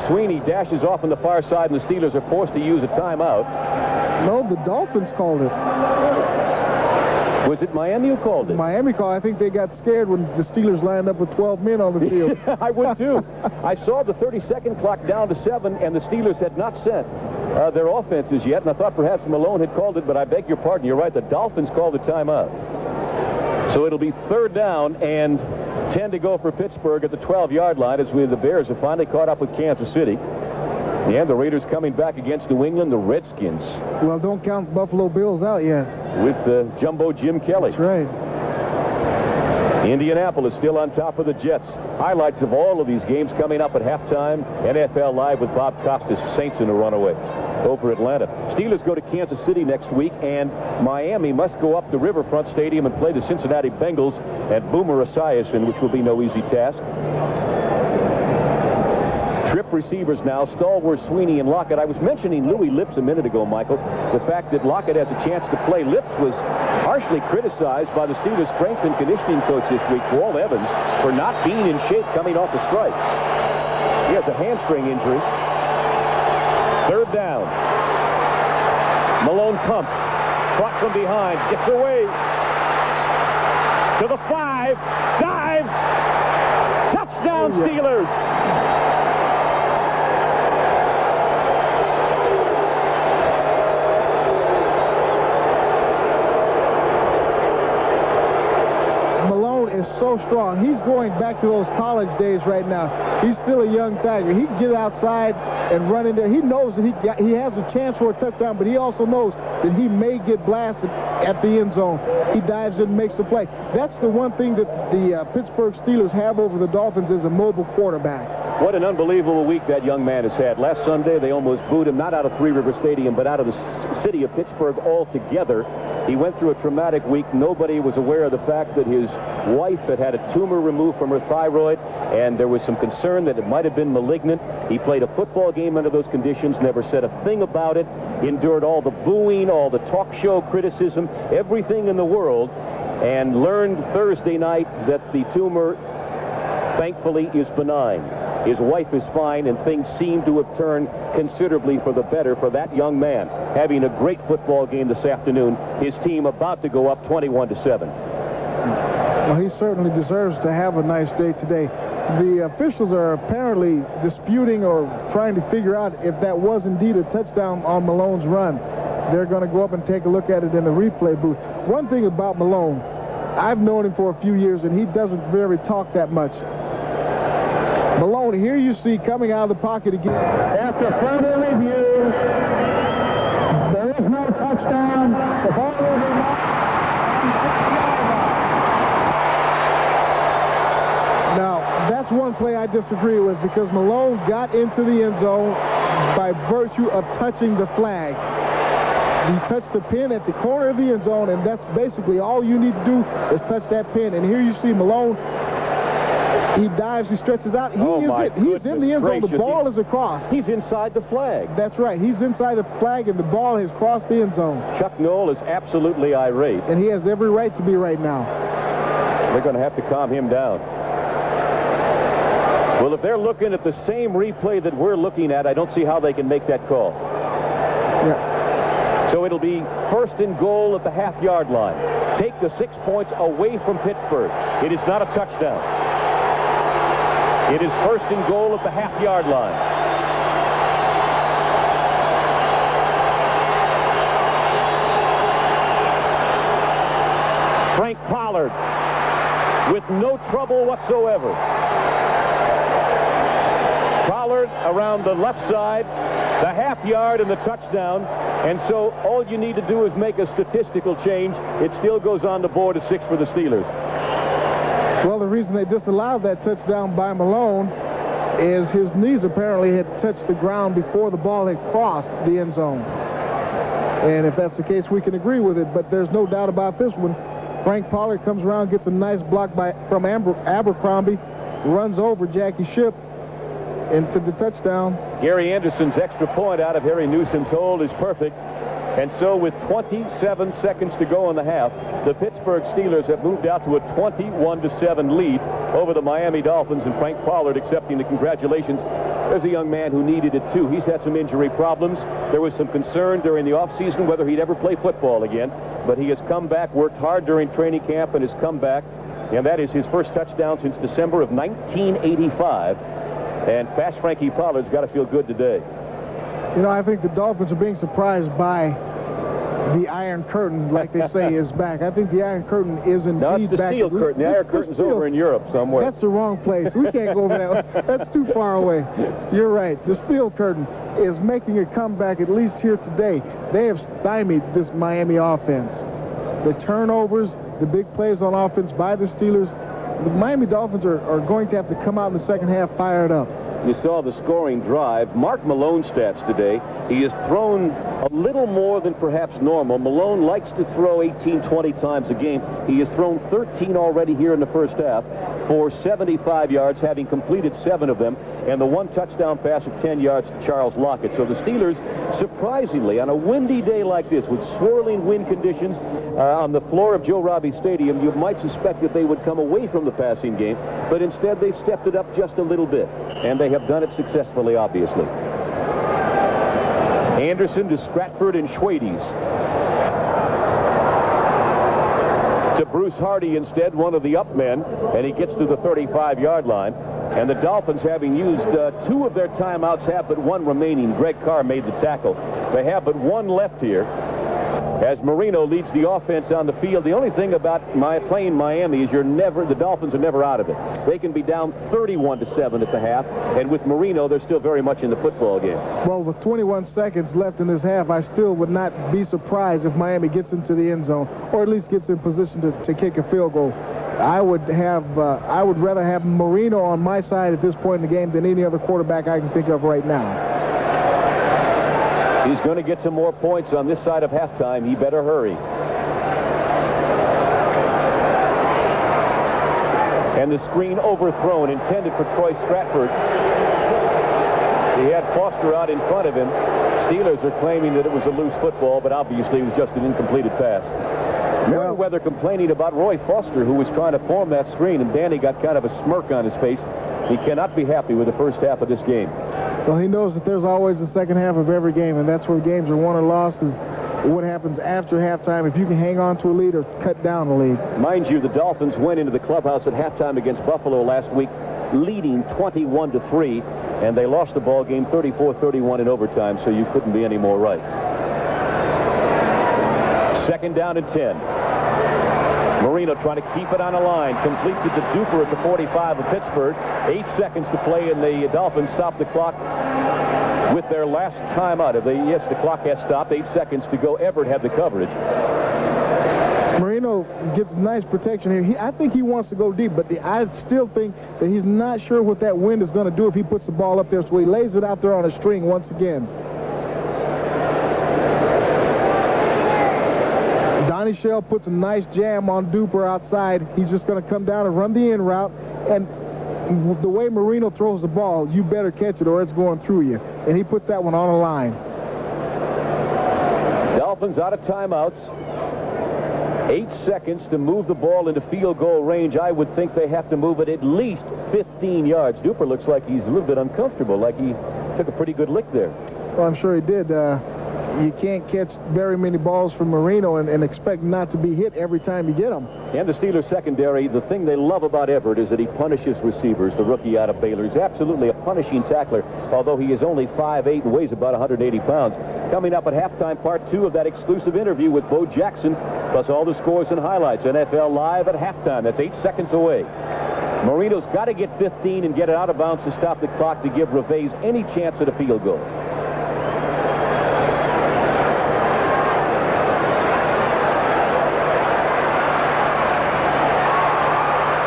Sweeney dashes off on the far side, and the Steelers are forced to use a timeout. No, the Dolphins called it. Was it Miami who called it? Miami called. I think they got scared when the Steelers lined up with 12 men on the field. I would, too. I saw the 30-second clock down to 7, and the Steelers had not sent their offenses yet, and I thought perhaps Malone had called it, but I beg your pardon. You're right. The Dolphins called the timeout. So it'll be 3rd down and 10 to go for Pittsburgh at the 12-yard line as the Bears have finally caught up with Kansas City. And the Raiders coming back against New England, the Redskins. Well, don't count Buffalo Bills out yet. With Jumbo Jim Kelly. That's right. Indianapolis still on top of the Jets. Highlights of all of these games coming up at halftime. NFL Live with Bob Costas, Saints in a runaway over Atlanta. Steelers go to Kansas City next week, and Miami must go up to Riverfront Stadium and play the Cincinnati Bengals at Boomer Esiason, which will be no easy task. Trip receivers now, Stallworth, Sweeney, and Lockett. I was mentioning Louis Lips a minute ago, Michael. The fact that Lockett has a chance to play. Lips was harshly criticized by the Steelers' strength and conditioning coach this week, Walt Evans, for not being in shape coming off the strike. He has a hamstring injury. 3rd down. Malone pumps. Caught from behind. Gets away. To the 5. Dives. Touchdown, Steelers. So strong. He's going back to those college days right now. He's still a young Tiger. He can get outside and run in there. He knows that he has a chance for a touchdown, but he also knows that he may get blasted at the end zone. He dives in and makes the play. That's the one thing that the Pittsburgh Steelers have over the Dolphins is a mobile quarterback. What an unbelievable week that young man has had. Last Sunday, they almost booed him, not out of Three River Stadium, but out of the city of Pittsburgh altogether. He went through a traumatic week. Nobody was aware of the fact that his wife had had a tumor removed from her thyroid, and there was some concern that it might have been malignant. He played a football game under those conditions, never said a thing about it, endured all the booing, all the talk show criticism, everything in the world, and learned Thursday night that the tumor, thankfully, is benign. His wife is fine, and things seem to have turned considerably for the better for that young man. Having a great football game this afternoon, his team about to go up 21-7. Well, he certainly deserves to have a nice day today. The officials are apparently disputing or trying to figure out if that was indeed a touchdown on Malone's run. They're going to go up and take a look at it in the replay booth. One thing about Malone, I've known him for a few years, and he doesn't really talk that much. Malone, here you see coming out of the pocket again. After further review, there is no touchdown. The ball will be marked. Now, that's one play I disagree with because Malone got into the end zone by virtue of touching the flag. He touched the pin at the corner of the end zone, and that's basically all you need to do is touch that pin. And here you see Malone. He dives, he stretches out. He's in the end zone. The ball is across. He's inside the flag. That's right. He's inside the flag, and the ball has crossed the end zone. Chuck Noll is absolutely irate. And he has every right to be right now. They're going to have to calm him down. Well, if they're looking at the same replay that we're looking at, I don't see how they can make that call. Yeah. So it'll be 1st and goal at the half-yard line. Take the 6 points away from Pittsburgh. It is not a touchdown. It is 1st and goal at the half-yard line. Frank Pollard with no trouble whatsoever. Pollard around the left side, the half-yard and the touchdown. And so all you need to do is make a statistical change. It still goes on the board as 6 for the Steelers. Well, the reason they disallowed that touchdown by Malone is his knees apparently had touched the ground before the ball had crossed the end zone. And if that's the case, we can agree with it, but there's no doubt about this one. Frank Pollard comes around, gets a nice block from Abercrombie, runs over Jackie Shipp into the touchdown. Gary Anderson's extra point out of Harry Newsom's hold is perfect. And so with 27 seconds to go in the half, the Pittsburgh Steelers have moved out to a 21-7 lead over the Miami Dolphins, and Frank Pollard accepting the congratulations There's a young man who needed it, too. He's had some injury problems. There was some concern during the offseason whether he'd ever play football again. But he has come back, worked hard during training camp, and has come back. And that is his first touchdown since December of 1985. And Fast Frankie Pollard's got to feel good today. You know, I think the Dolphins are being surprised by the Iron Curtain, like they say, is back. I think the Iron Curtain is indeed back. No, it's the Steel Curtain. The Iron Curtain's over in Europe somewhere. That's the wrong place. We can't go over that. That's too far away. You're right. The Steel Curtain is making a comeback, at least here today. They have stymied this Miami offense. The turnovers, the big plays on offense by the Steelers. The Miami Dolphins are going to have to come out in the second half fired up. You saw the scoring drive. Mark Malone's stats today. He has thrown a little more than perhaps normal. Malone likes to throw 18, 20 times a game. He has thrown 13 already here in the first half for 75 yards, having completed 7 of them, and the 1 touchdown pass of 10 yards to Charles Lockett. So the Steelers, surprisingly, on a windy day like this, with swirling wind conditions on the floor of Joe Robbie Stadium, you might suspect that they would come away from the passing game, but instead they've stepped it up just a little bit, and they have done it successfully, obviously. Anderson to Stratford and Schwades. To Bruce Hardy instead, one of the up men, and he gets to the 35-yard line. And the Dolphins, having used 2 of their timeouts, have but 1 remaining. Greg Carr made the tackle. They have but 1 left here as Marino leads the offense on the field. The only thing about playing Miami is the Dolphins are never out of it. They can be down 31-7 at the half, and with Marino, they're still very much in the football game. Well, with 21 seconds left in this half, I still would not be surprised if Miami gets into the end zone, or at least gets in position to kick a field goal. I would rather have Marino on my side at this point in the game than any other quarterback I can think of right now. He's going to get some more points on this side of halftime. He better hurry. And the screen overthrown, intended for Troy Stratford. He had Foster out in front of him. Steelers are claiming that it was a loose football, but obviously it was just an incompleted pass. Merriweather complaining about Roy Foster, who was trying to form that screen, and Danny got kind of a smirk on his face. He cannot be happy with the first half of this game. Well, he knows that there's always the second half of every game, and that's where games are won or lost, is what happens after halftime, if you can hang on to a lead or cut down the lead. Mind you, the Dolphins went into the clubhouse at halftime against Buffalo last week, leading 21-3, and they lost the ball game 34-31 in overtime, so you couldn't be any more right. 2nd down and 10. Marino trying to keep it on the line. Completes it to Duper at the 45 of Pittsburgh. 8 seconds to play, and the Dolphins stop the clock with their last timeout. Yes, the clock has stopped. 8 seconds to go. Everett had the coverage. Marino gets nice protection here. I think he wants to go deep, but I still think that he's not sure what that wind is going to do if he puts the ball up there, so he lays it out there on a string once again. Donnie Shell puts a nice jam on Duper outside. He's just going to come down and run the in route. And the way Marino throws the ball, you better catch it or it's going through you. And he puts that one on the line. Dolphins out of timeouts. 8 seconds to move the ball into field goal range. I would think they have to move it at least 15 yards. Duper looks like he's a little bit uncomfortable, like he took a pretty good lick there. Well, I'm sure he did. You can't catch very many balls from Marino and expect not to be hit every time you get them. And the Steelers secondary, the thing they love about Everett is that he punishes receivers. The rookie out of Baylor is absolutely a punishing tackler, although he is only 5'8" and weighs about 180 pounds. Coming up at halftime, part 2 of that exclusive interview with Bo Jackson, plus all the scores and highlights. NFL Live at halftime. That's 8 seconds away. Marino's got to get 15 and get it out of bounds to stop the clock to give Reveiz any chance at a field goal.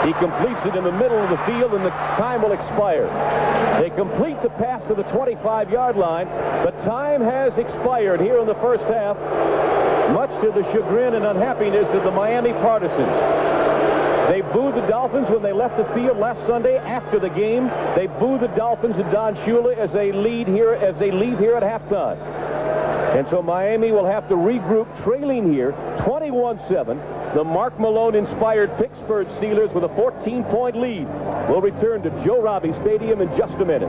He completes it in the middle of the field, and the time will expire. They complete the pass to the 25-yard line. The time has expired here in the first half, much to the chagrin and unhappiness of the Miami partisans. They booed the Dolphins when they left the field last Sunday after the game. They booed the Dolphins and Don Shula as they leave here at halftime. And so Miami will have to regroup, trailing here 21-7. The Mark Malone-inspired Pittsburgh Steelers with a 14-point lead. We'll return to Joe Robbie Stadium in just a minute.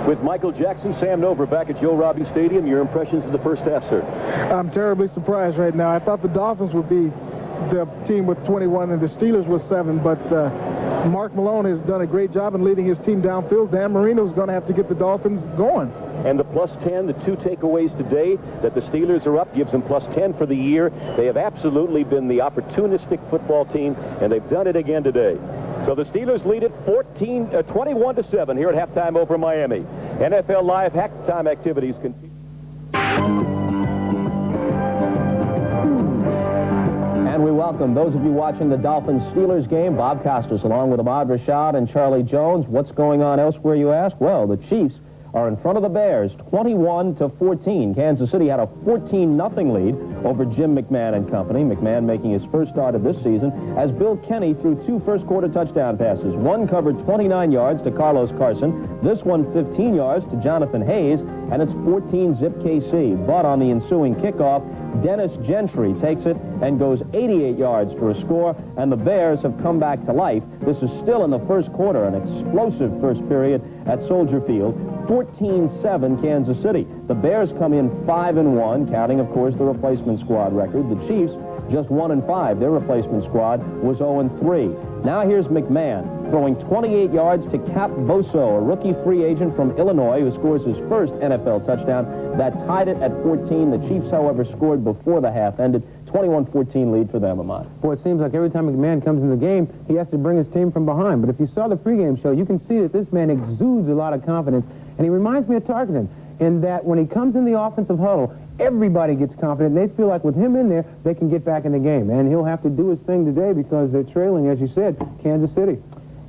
With Michael Jackson, Sam Nover back at Joe Robbie Stadium. Your impressions of the first half, sir? I'm terribly surprised right now. I thought the Dolphins would be the team with 21 and the Steelers with 7, but Mark Malone has done a great job in leading his team downfield. Dan Marino's going to have to get the Dolphins going. And the +10, the 2 takeaways today that the Steelers are up, gives them +10 for the year. They have absolutely been the opportunistic football team, and they've done it again today. So the Steelers lead it 21-7 here at halftime over Miami. NFL Live halftime activities continue. And we welcome those of you watching the Dolphins-Steelers game. Bob Costas along with Ahmad Rashad and Charlie Jones. What's going on elsewhere, you ask? Well, the Chiefs are in front of the Bears, 21-14. Kansas City had a 14-0 lead over Jim McMahon and company. McMahon making his first start of this season as Bill Kenny threw 2 first-quarter touchdown passes. One covered 29 yards to Carlos Carson. This one 15 yards to Jonathan Hayes, and it's 14-zip KC. But on the ensuing kickoff, Dennis Gentry takes it and goes 88 yards for a score, and the Bears have come back to life. This is still in the first quarter, an explosive first period at Soldier Field. 14-7 Kansas City. The Bears come in 5-1, counting, of course, the replacement squad record. The Chiefs just 1-5. Their replacement squad was 0-3. Now here's McMahon throwing 28 yards to Cap Boso, a rookie free agent from Illinois who scores his first NFL touchdown. That tied it at 14. The Chiefs, however, scored before the half ended. 21-14 lead for them, Ahmad. Boy, it seems like every time McMahon comes in the game, he has to bring his team from behind. But if you saw the pregame show, you can see that this man exudes a lot of confidence. And he reminds me of Tarkenton in that when he comes in the offensive huddle, everybody gets confident. They feel like with him in there, they can get back in the game. And he'll have to do his thing today because they're trailing, as you said, Kansas City.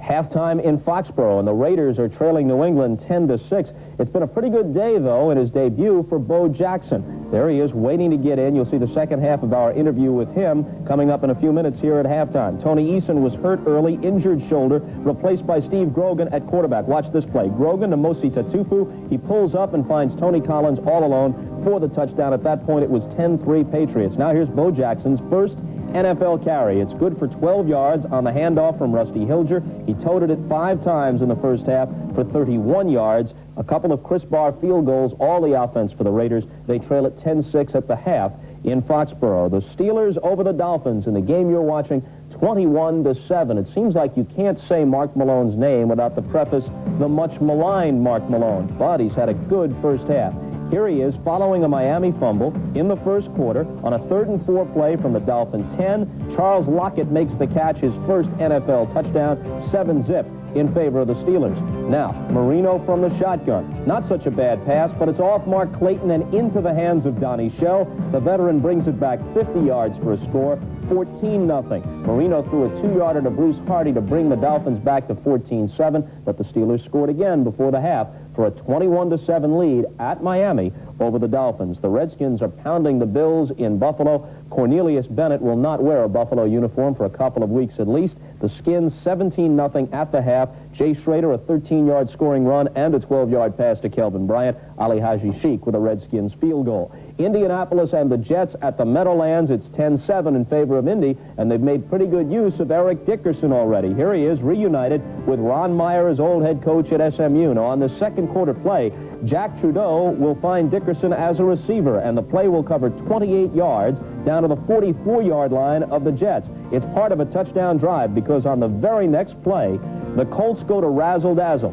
Halftime in Foxborough, and the Raiders are trailing New England 10-6. It's been a pretty good day, though, in his debut for Bo Jackson. There he is, waiting to get in. You'll see the second half of our interview with him coming up in a few minutes here at halftime. Tony Eason was hurt early, injured shoulder, replaced by Steve Grogan at quarterback. Watch this play. Grogan to Mosi Tatupu. He pulls up and finds Tony Collins all alone for the touchdown. At that point, it was 10-3 Patriots. Now here's Bo Jackson's first NFL carry. It's good for 12 yards on the handoff from Rusty Hilger. He toted it 5 times in the first half for 31 yards. A couple of Chris Barr field goals, all the offense for the Raiders. They trail at 10-6 at the half in Foxborough. The Steelers over the Dolphins in the game you're watching, 21-7. It seems like you can't say Mark Malone's name without the preface, the much maligned Mark Malone. But he's had a good first half. Here he is following a Miami fumble in the first quarter on a 3rd and 4 play from the Dolphin 10. Charles Lockett makes the catch, his first NFL touchdown, 7-zip in favor of the Steelers. Now, Marino from the shotgun. Not such a bad pass, but it's off Mark Clayton and into the hands of Donnie Shell. The veteran brings it back 50 yards for a score, 14-0. Marino threw a 2-yarder to Bruce Hardy to bring the Dolphins back to 14-7, but the Steelers scored again before the half for a 21-7 lead at Miami over the Dolphins. The Redskins are pounding the Bills in Buffalo. Cornelius Bennett will not wear a Buffalo uniform for a couple of weeks at least. The Skins 17-0 at the half. Jay Schrader, a 13-yard scoring run and a 12-yard pass to Kelvin Bryant. Ali Haji Sheik with a Redskins field goal. Indianapolis and the Jets at the Meadowlands. It's 10-7 in favor of Indy, and they've made pretty good use of Eric Dickerson already. Here he is, reunited with Ron Meyer, his old head coach at SMU. Now, on the second quarter play, Jack Trudeau will find Dickerson as a receiver, and the play will cover 28 yards down to the 44-yard line of the Jets. It's part of a touchdown drive because on the very next play, the Colts go to razzle-dazzle.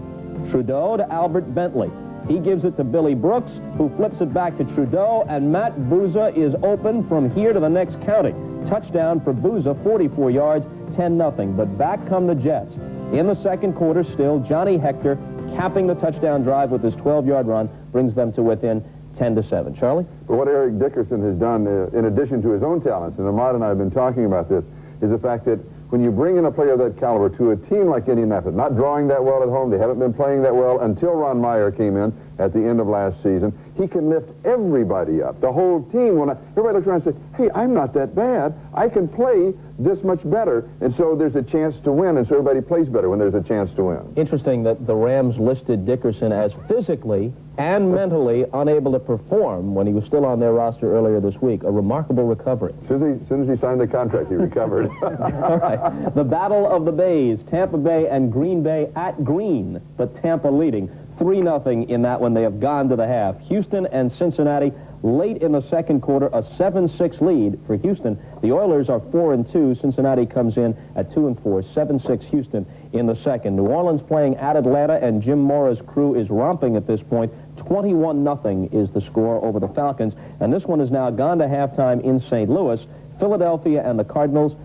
Trudeau to Albert Bentley. He gives it to Billy Brooks, who flips it back to Trudeau, and Matt Bouza is open from here to the next county. Touchdown for Bouza, 44 yards, 10-0. But back come the Jets. In the second quarter still, Johnny Hector capping the touchdown drive with his 12-yard run, brings them to within 10-7. Charlie? But what Eric Dickerson has done, in addition to his own talents, and Ahmad and I have been talking about this, is the fact that when you bring in a player of that caliber to a team like Indianapolis, not drawing that well at home, they haven't been playing that well until Ron Meyer came in at the end of last season, he can lift everybody up, the whole team. Everybody looks around and says, hey, I'm not that bad. I can play this much better, and so there's a chance to win, and so everybody plays better when there's a chance to win. Interesting that the Rams listed Dickerson as physically and mentally unable to perform when he was still on their roster earlier this week. A remarkable recovery. As soon as he signed the contract, he recovered. All right. The Battle of the Bays, Tampa Bay and Green Bay at Green, but Tampa leading 3-0 in that one. They have gone to the half. Houston and Cincinnati late in the second quarter, a 7-6 lead for Houston. The Oilers are 4-2. Cincinnati comes in at 2-4. 7-6 Houston in the second. New Orleans playing at Atlanta, and Jim Mora's crew is romping at this point. 21-0 is the score over the Falcons, and this one has now gone to halftime in St. Louis. Philadelphia and the Cardinals.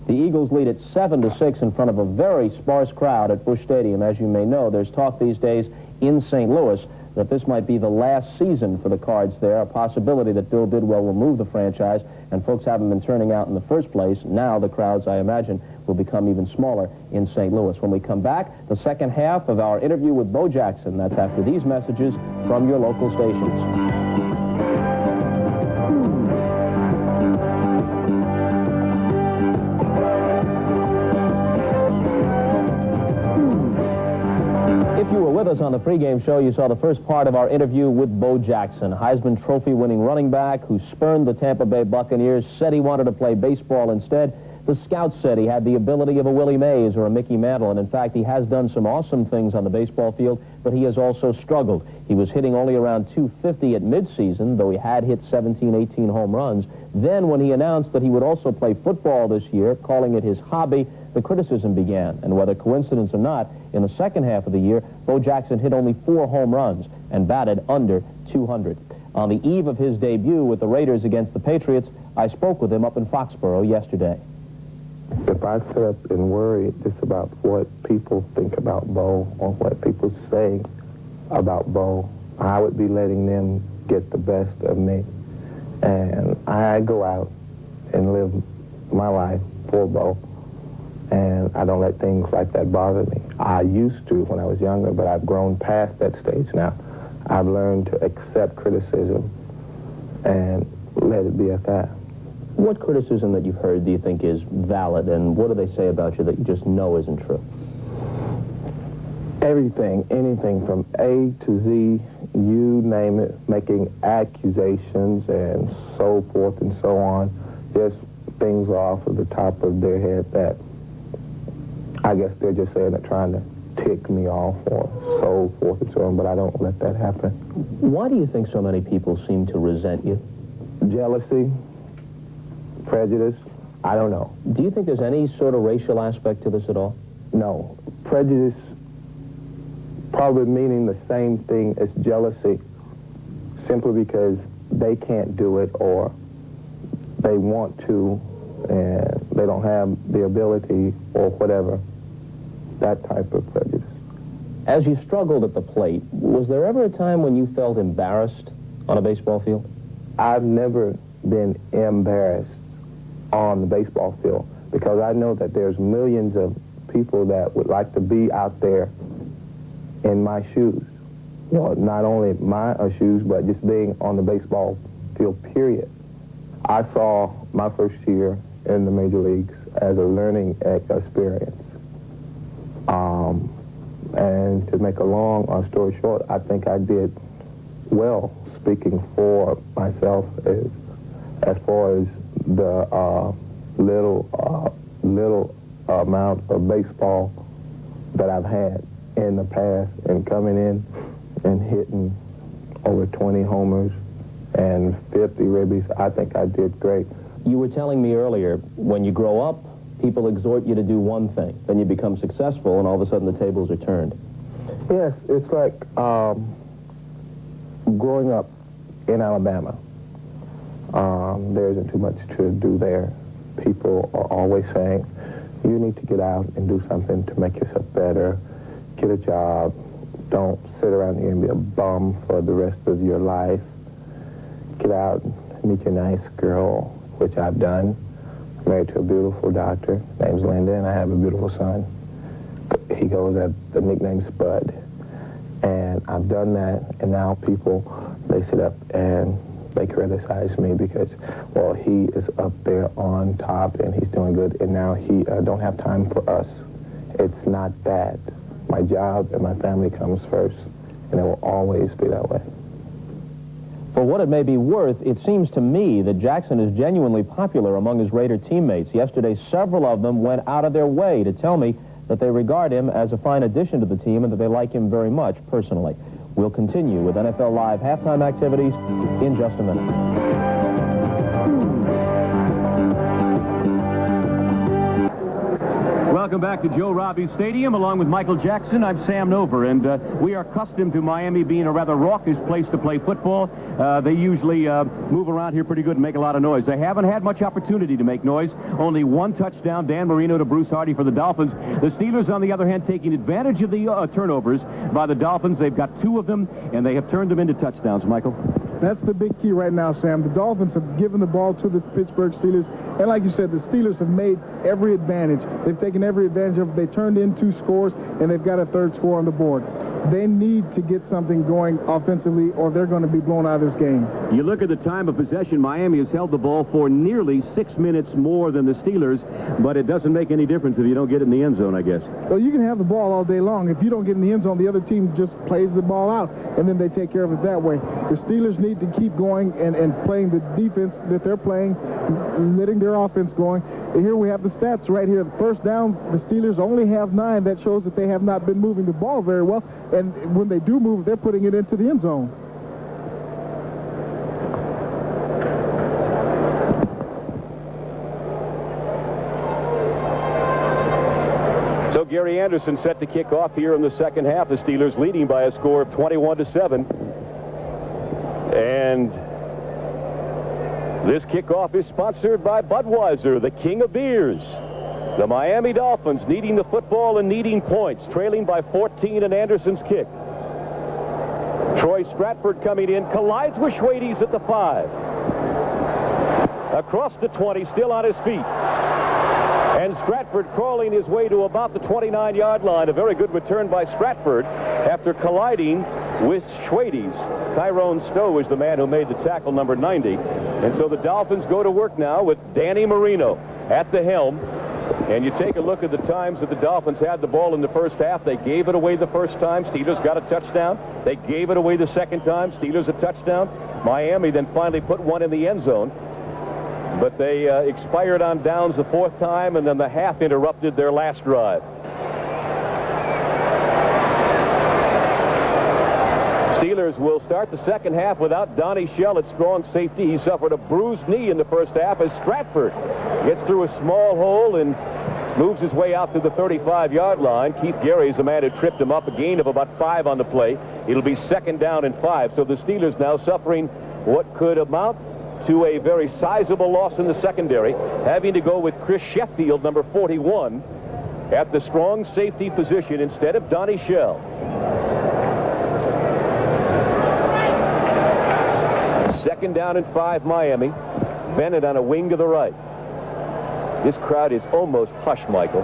The Eagles lead at 7-6 in front of a very sparse crowd at Busch Stadium. As you may know, there's talk these days in St. Louis that this might be the last season for the Cards there, a possibility that Bill Bidwell will move the franchise, and folks haven't been turning out in the first place. Now the crowds, I imagine, will become even smaller in St. Louis. When we come back, the second half of our interview with Bo Jackson. That's after these messages from your local stations. If you were with us on the pregame show, you saw the first part of our interview with Bo Jackson, Heisman Trophy-winning running back who spurned the Tampa Bay Buccaneers, said he wanted to play baseball instead. The scouts said he had the ability of a Willie Mays or a Mickey Mantle, and in fact, he has done some awesome things on the baseball field, but he has also struggled. He was hitting only around 250 at midseason, though he had hit 17, 18 home runs. Then, when he announced that he would also play football this year, calling it his hobby, the criticism began. And whether coincidence or not, in the second half of the year, Bo Jackson hit only 4 home runs and batted under 200. On the eve of his debut with the Raiders against the Patriots, I spoke with him up in Foxborough yesterday. If I sit up and worry just about what people think about Bo or what people say about Bo, I would be letting them get the best of me. And I go out and live my life for Bo, and I don't let things like that bother me. I used to when I was younger, but I've grown past that stage now. I've learned to accept criticism and let it be at that. What criticism that you've heard do you think is valid, and what do they say about you that you just know isn't true? Everything, anything from A to Z, you name it, making accusations and so forth and so on, just things off of the top of their head that I guess they're just saying it trying to tick me off or so forth and so on, but I don't let that happen. Why do you think so many people seem to resent you? Jealousy, prejudice, I don't know. Do you think there's any sort of racial aspect to this at all? No. Prejudice probably meaning the same thing as jealousy, simply because they can't do it or they want to and they don't have the ability or whatever, that type of prejudice. As you struggled at the plate, was there ever a time when you felt embarrassed on a baseball field? I've never been embarrassed on the baseball field because I know that there's millions of people that would like to be out there in my shoes. You know, not only my shoes, but just being on the baseball field, period. I saw my first year in the major leagues as a learning experience. And to make a long story short, I think I did well, speaking for myself, as far as the little amount of baseball that I've had in the past, and coming in and hitting over 20 homers and 50 ribbies. I think I did great. You were telling me earlier, when you grow up, people exhort you to do one thing. Then you become successful, and all of a sudden the tables are turned. Yes, it's like growing up in Alabama. There isn't too much to do there. People are always saying, you need to get out and do something to make yourself better, get a job, don't sit around here and be a bum for the rest of your life. Get out, meet your nice girl, which I've done. Married to a beautiful doctor, name's Linda, and I have a beautiful son. He goes at the nickname Spud. And I've done that, and now people, they sit up and they criticize me because, well, he is up there on top and he's doing good, and now he don't have time for us. It's not that. My job and my family comes first, and it will always be that way. For what it may be worth, it seems to me that Jackson is genuinely popular among his Raider teammates. Yesterday, several of them went out of their way to tell me that they regard him as a fine addition to the team and that they like him very much personally. We'll continue with NFL Live halftime activities in just a minute. Welcome back to Joe Robbie Stadium. Along with Michael Jackson, I'm Sam Nover, and we are accustomed to Miami being a rather raucous place to play football. They usually move around here pretty good and make a lot of noise. They haven't had much opportunity to make noise. Only one touchdown, Dan Marino to Bruce Hardy for the Dolphins. The Steelers, on the other hand, taking advantage of the turnovers by the Dolphins. They've got 2 of them, and they have turned them into touchdowns, Michael. That's the big key right now, Sam. The Dolphins have given the ball to the Pittsburgh Steelers. And like you said, the Steelers have made every advantage. They've taken every advantage of it. They turned in 2 scores, and they've got a 3rd score on the board. They need to get something going offensively, or they're going to be blown out of this game. You look at the time of possession, Miami has held the ball for nearly 6 minutes more than the Steelers, but it doesn't make any difference if you don't get it in the end zone, I guess. Well, you can have the ball all day long. If you don't get in the end zone, the other team just plays the ball out, and then they take care of it that way. The Steelers need to keep going and playing the defense that they're playing, letting their offense going. And here we have the stats right here. The first downs, the Steelers only have 9. That shows that they have not been moving the ball very well. And when they do move, they're putting it into the end zone. So Gary Anderson set to kick off here in the second half. The Steelers leading by a score of 21-7. And this kickoff is sponsored by Budweiser, the king of beers. The Miami Dolphins needing the football and needing points, trailing by 14 in Anderson's kick. Troy Stratford coming in, collides with Schwades at the 5. Across the 20, still on his feet. And Stratford crawling his way to about the 29-yard line. A very good return by Stratford after colliding with Schwades. Tyrone Stowe is the man who made the tackle, number 90. And so the Dolphins go to work now with Danny Marino at the helm. And you take a look at the times that the Dolphins had the ball in the first half. They gave it away the first time. Steelers got a touchdown. They gave it away the second time. Steelers a touchdown. Miami then finally put one in the end zone. But they expired on downs the 4th time, and then the half interrupted their last drive. Steelers will start the second half without Donnie Shell at strong safety. He suffered a bruised knee in the first half as Stratford gets through a small hole and moves his way out to the 35-yard line. Keith Gary is the man who tripped him up, a gain of about 5 on the play. It'll be 2nd down and 5. So the Steelers now suffering what could amount to a very sizable loss in the secondary, having to go with Chris Sheffield, number 41, at the strong safety position instead of Donnie Shell. 2nd down and 5, Miami. Bennett on a wing to the right. This crowd is almost hushed, Michael.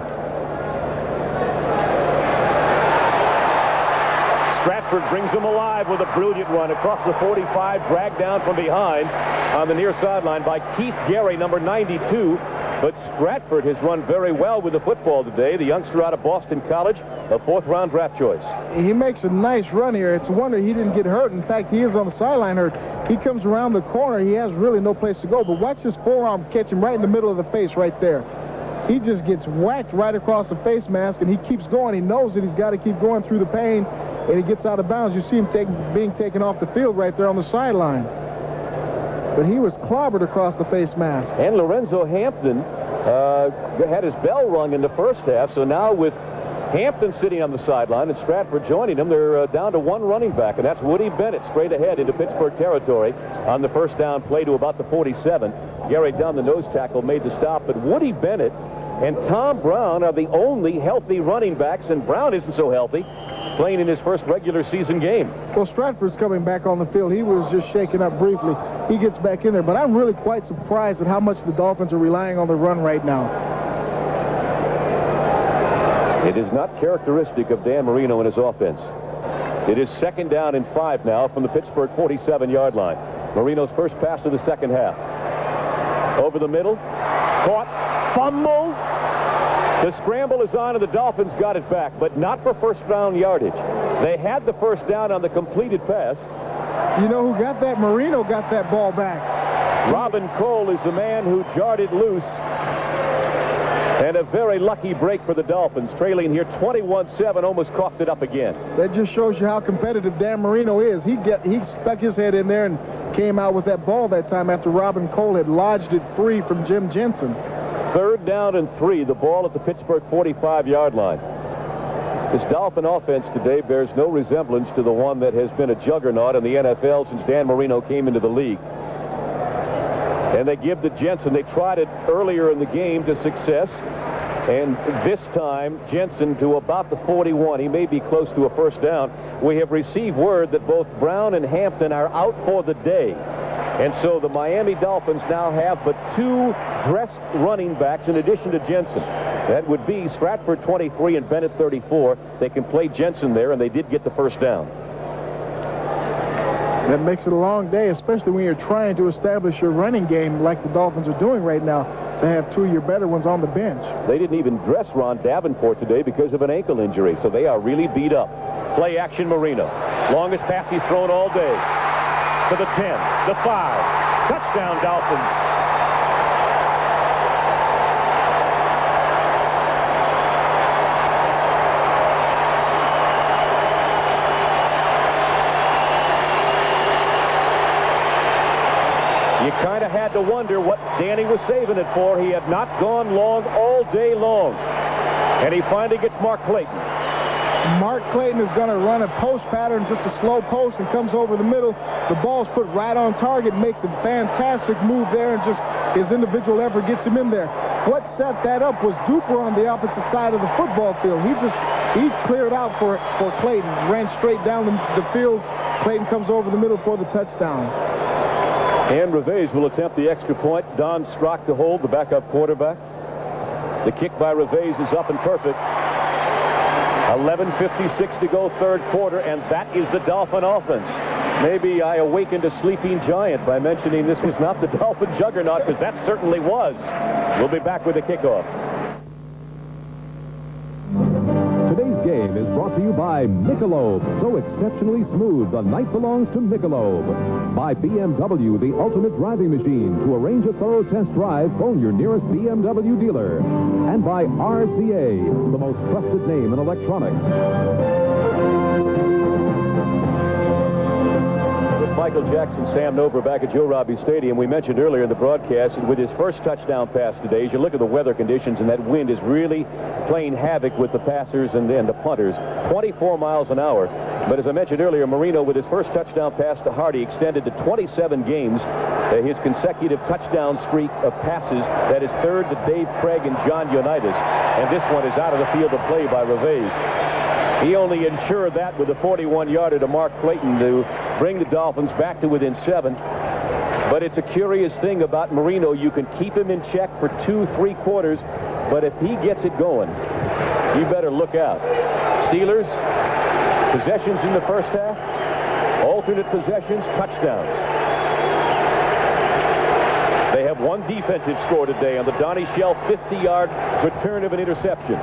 Stratford brings them alive with a brilliant run across the 45, dragged down from behind on the near sideline by Keith Gary, number 92. But Stratford has run very well with the football today. The youngster out of Boston College, a 4th-round draft choice. He makes a nice run here. It's a wonder he didn't get hurt. In fact, he is on the sideline hurt. He comes around the corner. He has really no place to go. But watch his forearm catch him right in the middle of the face right there. He just gets whacked right across the face mask, and he keeps going. He knows that he's got to keep going through the pain, and he gets out of bounds. You see him being taken off the field right there on the sideline. But he was clobbered across the face mask. And Lorenzo Hampton had his bell rung in the first half, so now with Hampton sitting on the sideline and Stratford joining him, they're down to 1 running back, and that's Woody Bennett straight ahead into Pittsburgh territory on the first down play to about the 47. Gary Dunn, the nose tackle, made the stop, but Woody Bennett and Tom Brown are the only healthy running backs, and Brown isn't so healthy, playing in his first regular season game. Well, Stratford's coming back on the field. He was just shaken up briefly. He gets back in there, but I'm really quite surprised at how much the Dolphins are relying on the run right now. It is not characteristic of Dan Marino and his offense. It is 2nd down and 5 now from the Pittsburgh 47-yard line. Marino's first pass of the second half. Over the middle. Caught. Fumble. The scramble is on, and the Dolphins got it back, but not for first-down yardage. They had the first down on the completed pass. You know who got that? Marino got that ball back. Robin Cole is the man who jarred it loose. And a very lucky break for the Dolphins, trailing here 21-7, almost coughed it up again. That just shows you how competitive Dan Marino is. He stuck his head in there and came out with that ball that time after Robin Cole had lodged it free from Jim Jensen. 3rd down and 3, the ball at the Pittsburgh 45-yard line. This Dolphin offense today bears no resemblance to the one that has been a juggernaut in the NFL since Dan Marino came into the league. And they give to Jensen. They tried it earlier in the game to success. And this time, Jensen to about the 41. He may be close to a first down. We have received word that both Brown and Hampton are out for the day. And so the Miami Dolphins now have but 2 dressed running backs in addition to Jensen. That would be Stratford 23 and Bennett 34. They can play Jensen there, and they did get the first down. That makes it a long day, especially when you're trying to establish your running game like the Dolphins are doing right now, to have 2 of your better ones on the bench. They didn't even dress Ron Davenport today because of an ankle injury, so they are really beat up. Play action Marino. Longest pass he's thrown all day. To the 10, the 5. Touchdown Dolphins. You kind of had to wonder what Danny was saving it for. He had not gone long all day long. And he finally gets Mark Clayton. Mark Clayton is going to run a post pattern, just a slow post, and comes over the middle. The ball's put right on target, makes a fantastic move there, and just his individual effort gets him in there. What set that up was Duper on the opposite side of the football field. He cleared out for Clayton, ran straight down the field. Clayton comes over the middle for the touchdown. And Reveiz will attempt the extra point. Don Strock to hold, the backup quarterback. The kick by Reveiz is up and perfect. 11:56 to go, 3rd quarter, and that is the Dolphin offense. Maybe I awakened a sleeping giant by mentioning this was not the Dolphin juggernaut, because that certainly was. We'll be back with the kickoff. Today's game is brought to you by Michelob. So exceptionally smooth, the night belongs to Michelob. By BMW, the ultimate driving machine. To arrange a thorough test drive, phone your nearest BMW dealer. And by RCA, the most trusted name in electronics. Michael Jackson, Sam Nover back at Joe Robbie Stadium. We mentioned earlier in the broadcast that with his first touchdown pass today, as you look at the weather conditions, and that wind is really playing havoc with the passers and the punters. 24 miles an hour. But as I mentioned earlier, Marino, with his first touchdown pass to Hardy, extended to 27 games his consecutive touchdown streak of passes. That is 3rd to Dave Craig and John Unitas. And this one is out of the field of play by Reveiz. He only ensured that with a 41-yarder to Mark Clayton to bring the Dolphins back to within 7. But it's a curious thing about Marino. You can keep him in check for 2-3 quarters, but if he gets it going, you better look out. Steelers, possessions in the first half, alternate possessions, touchdowns. They have one defensive score today on the Donnie Shell 50-yard return of an interception.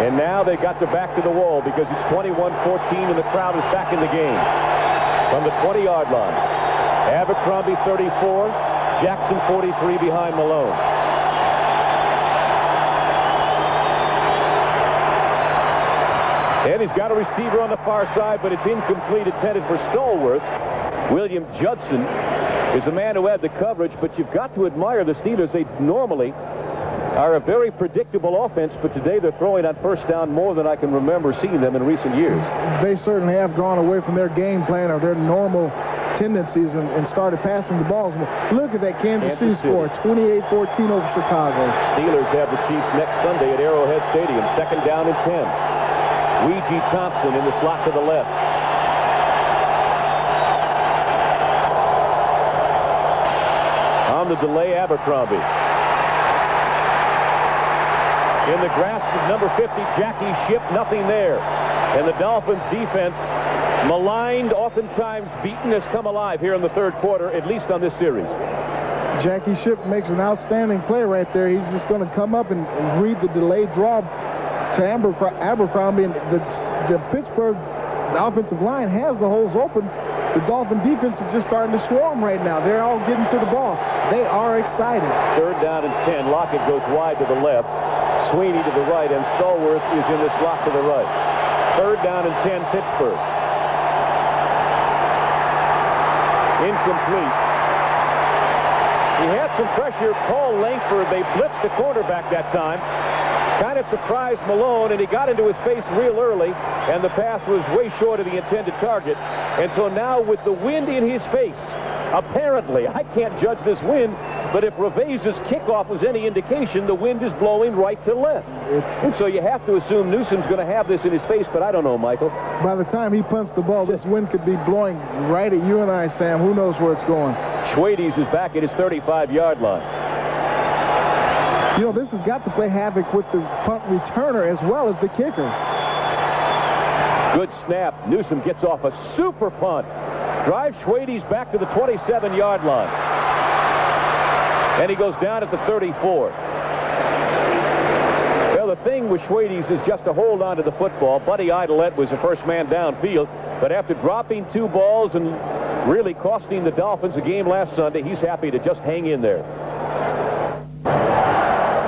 And now they got their back to the wall because it's 21-14 and the crowd is back in the game. From the 20-yard line, Abercrombie 34, Jackson 43 behind Malone. And he's got a receiver on the far side, but it's incomplete, intended for Stallworth. William Judson is the man who had the coverage, but you've got to admire the Steelers. They normally are a very predictable offense, but today they're throwing on first down more than I can remember seeing them in recent years. They certainly have gone away from their game plan or their normal tendencies and started passing the balls. Look at that Kansas City score, 28-14 over Chicago. Steelers have the Chiefs next Sunday at Arrowhead Stadium, 2nd down and 10. Weegee Thompson in the slot to the left. On the delay, Abercrombie. In the grasp of number 50, Jackie Shipp, nothing there. And the Dolphins defense, maligned, oftentimes beaten, has come alive here in the 3rd quarter, at least on this series. Jackie Shipp makes an outstanding play right there. He's just going to come up and read the delayed draw to Abercrombie. And the Pittsburgh the offensive line has the holes open. The Dolphin defense is just starting to swarm right now. They're all getting to the ball. They are excited. 3rd down and 10. Lockett goes wide to the left. Sweeney to the right, and Stallworth is in the slot to the right. 3rd down and 10, Pittsburgh. Incomplete. He had some pressure. Paul Langford, they blitzed the quarterback that time. Kind of surprised Malone, and he got into his face real early, and the pass was way short of the intended target. And so now with the wind in his face, apparently, I can't judge this wind, but if Revese's kickoff was any indication, the wind is blowing right to left. And so you have to assume Newsom's going to have this in his face, but I don't know, Michael. By the time he punts the ball, this wind could be blowing right at you and I, Sam. Who knows where it's going? Schwades is back at his 35-yard line. You know, this has got to play havoc with the punt returner as well as the kicker. Good snap. Newsom gets off a super punt. Drives Schwades back to the 27-yard line. And he goes down at the 34. Well, the thing with Schwades is just to hold on to the football. Buddy Idolette was the first man downfield, but after dropping 2 balls and really costing the Dolphins a game last Sunday, he's happy to just hang in there.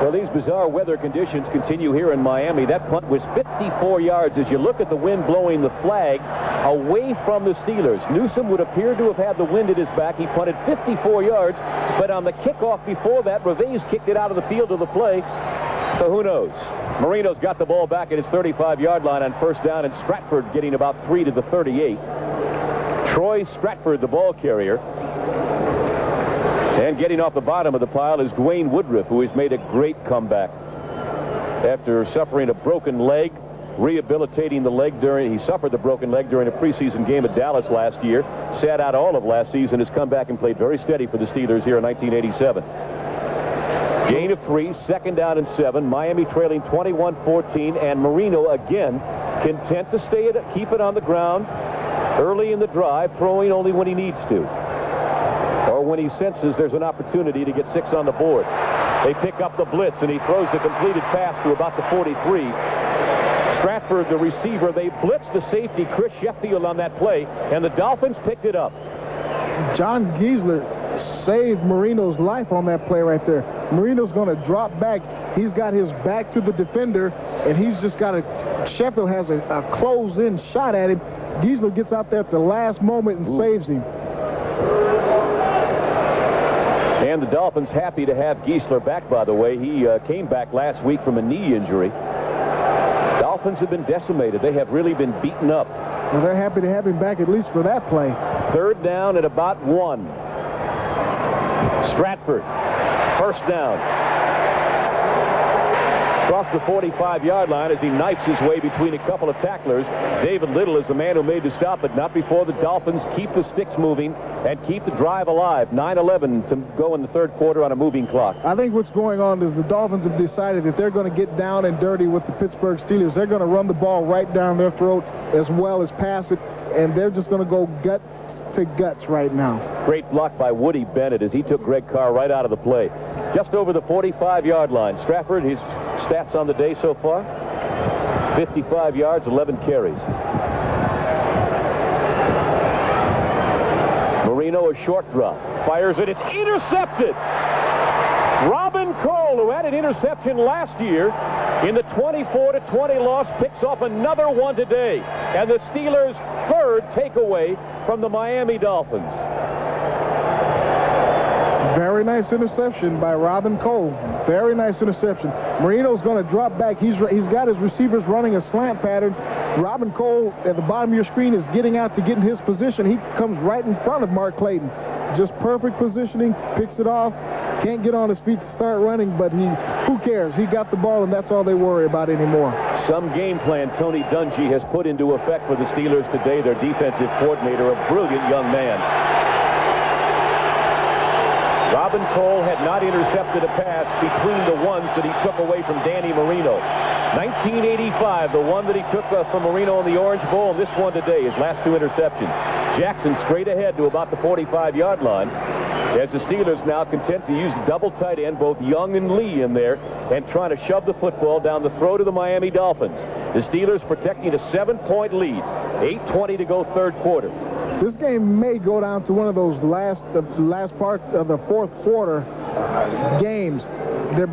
Well, these bizarre weather conditions continue here in Miami. That punt was 54 yards. As you look at the wind blowing the flag away from the Steelers, Newsom would appear to have had the wind at his back. He punted 54 yards, but on the kickoff before that, Revese kicked it out of the field of the play. So who knows? Marino's got the ball back at his 35-yard line on 1st down, and Stratford getting about 3 to the 38. Troy Stratford, the ball carrier. And getting off the bottom of the pile is Dwayne Woodruff, who has made a great comeback. After suffering a broken leg, rehabilitating the leg he suffered the broken leg during a preseason game at Dallas last year, sat out all of last season, has come back and played very steady for the Steelers here in 1987. Gain of 3, 2nd down and 7. Miami trailing 21-14, and Marino again content to keep it on the ground early in the drive, throwing only when he needs to, or when he senses there's an opportunity to get 6 on the board. They pick up the blitz, and he throws the completed pass to about the 43. Stratford, the receiver, they blitzed the safety, Chris Sheffield, on that play, and the Dolphins picked it up. John Giesler saved Marino's life on that play right there. Marino's going to drop back. He's got his back to the defender, and he's just got Sheffield has a close-in shot at him. Giesler gets out there at the last moment and saves him. And the Dolphins happy to have Giesler back, by the way. He came back last week from a knee injury. Dolphins have been decimated. They have really been beaten up. Well, they're happy to have him back, at least for that play. 3rd down at about 1. Stratford, 1st down. Across the 45-yard line as he knifes his way between a couple of tacklers. David Little is the man who made the stop, but not before the Dolphins keep the sticks moving and keep the drive alive. 9:11 to go in the 3rd quarter on a moving clock. I think what's going on is the Dolphins have decided that they're going to get down and dirty with the Pittsburgh Steelers. They're going to run the ball right down their throat as well as pass it, and they're just going to go guts to guts right now. Great block by Woody Bennett as he took Greg Carr right out of the play. Just over the 45-yard line. Stratford, his stats on the day so far, 55 yards, 11 carries. Marino, a short drop. Fires it. It's intercepted. Robin Cole, who had an interception last year in the 24-20 loss, picks off another one today. And the Steelers' 3rd takeaway from the Miami Dolphins. Very nice interception by Robin Cole. Very nice interception. Marino's going to drop back. He's got his receivers running a slant pattern. Robin Cole at the bottom of your screen is getting out to get in his position. He comes right in front of Mark Clayton. Just perfect positioning. Picks it off. Can't get on his feet to start running, but who cares? He got the ball, and that's all they worry about anymore. Some game plan Tony Dungy has put into effect for the Steelers today. Their defensive coordinator, a brilliant young man. Robin Cole had not intercepted a pass between the ones that he took away from Danny Marino. 1985, the one that he took from Marino in the Orange Bowl, and this one today, his last 2 interceptions. Jackson straight ahead to about the 45-yard line, as the Steelers now content to use the double tight end, both Young and Lee in there, and trying to shove the football down the throat of the Miami Dolphins. The Steelers protecting a 7-point lead. 8:20 to go, third quarter. This game may go down to one of those last part of the fourth quarter games.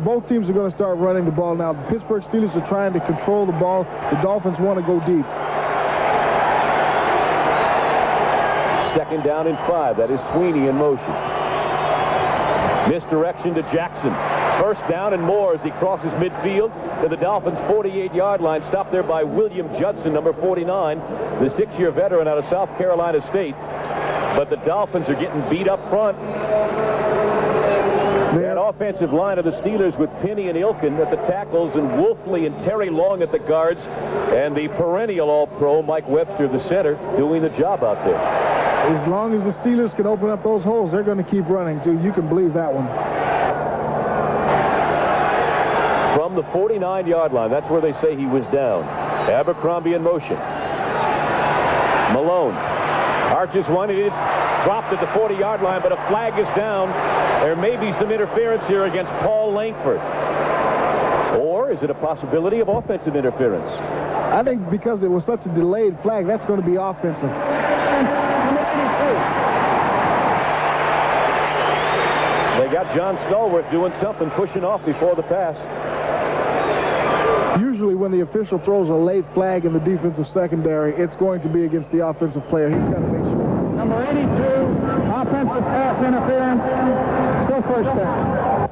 Both teams are going to start running the ball now. The Pittsburgh Steelers are trying to control the ball. The Dolphins want to go deep. Second down and 5. That is Sweeney in motion. Misdirection to Jackson. First down and more as he crosses midfield to the Dolphins' 48-yard line. Stopped there by William Judson, number 49, the 6-year veteran out of South Carolina State. But the Dolphins are getting beat up front. That offensive line of the Steelers with Penny and Ilkin at the tackles and Wolfley and Terry Long at the guards, and the perennial All-Pro Mike Webster, the center, doing the job out there. As long as the Steelers can open up those holes, they're going to keep running, too. You can believe that one. From the 49-yard line, that's where they say he was down. Abercrombie in motion. Malone arches one. It is dropped at the 40-yard line, but a flag is down. There may be some interference here against Paul Langford. Or is it a possibility of offensive interference? I think because it was such a delayed flag, that's going to be offensive. They got John Stallworth doing something, pushing off before the pass. Usually when the official throws a late flag in the defensive secondary, it's going to be against the offensive player. He's got to make sure. Number 82, offensive pass interference, still first down.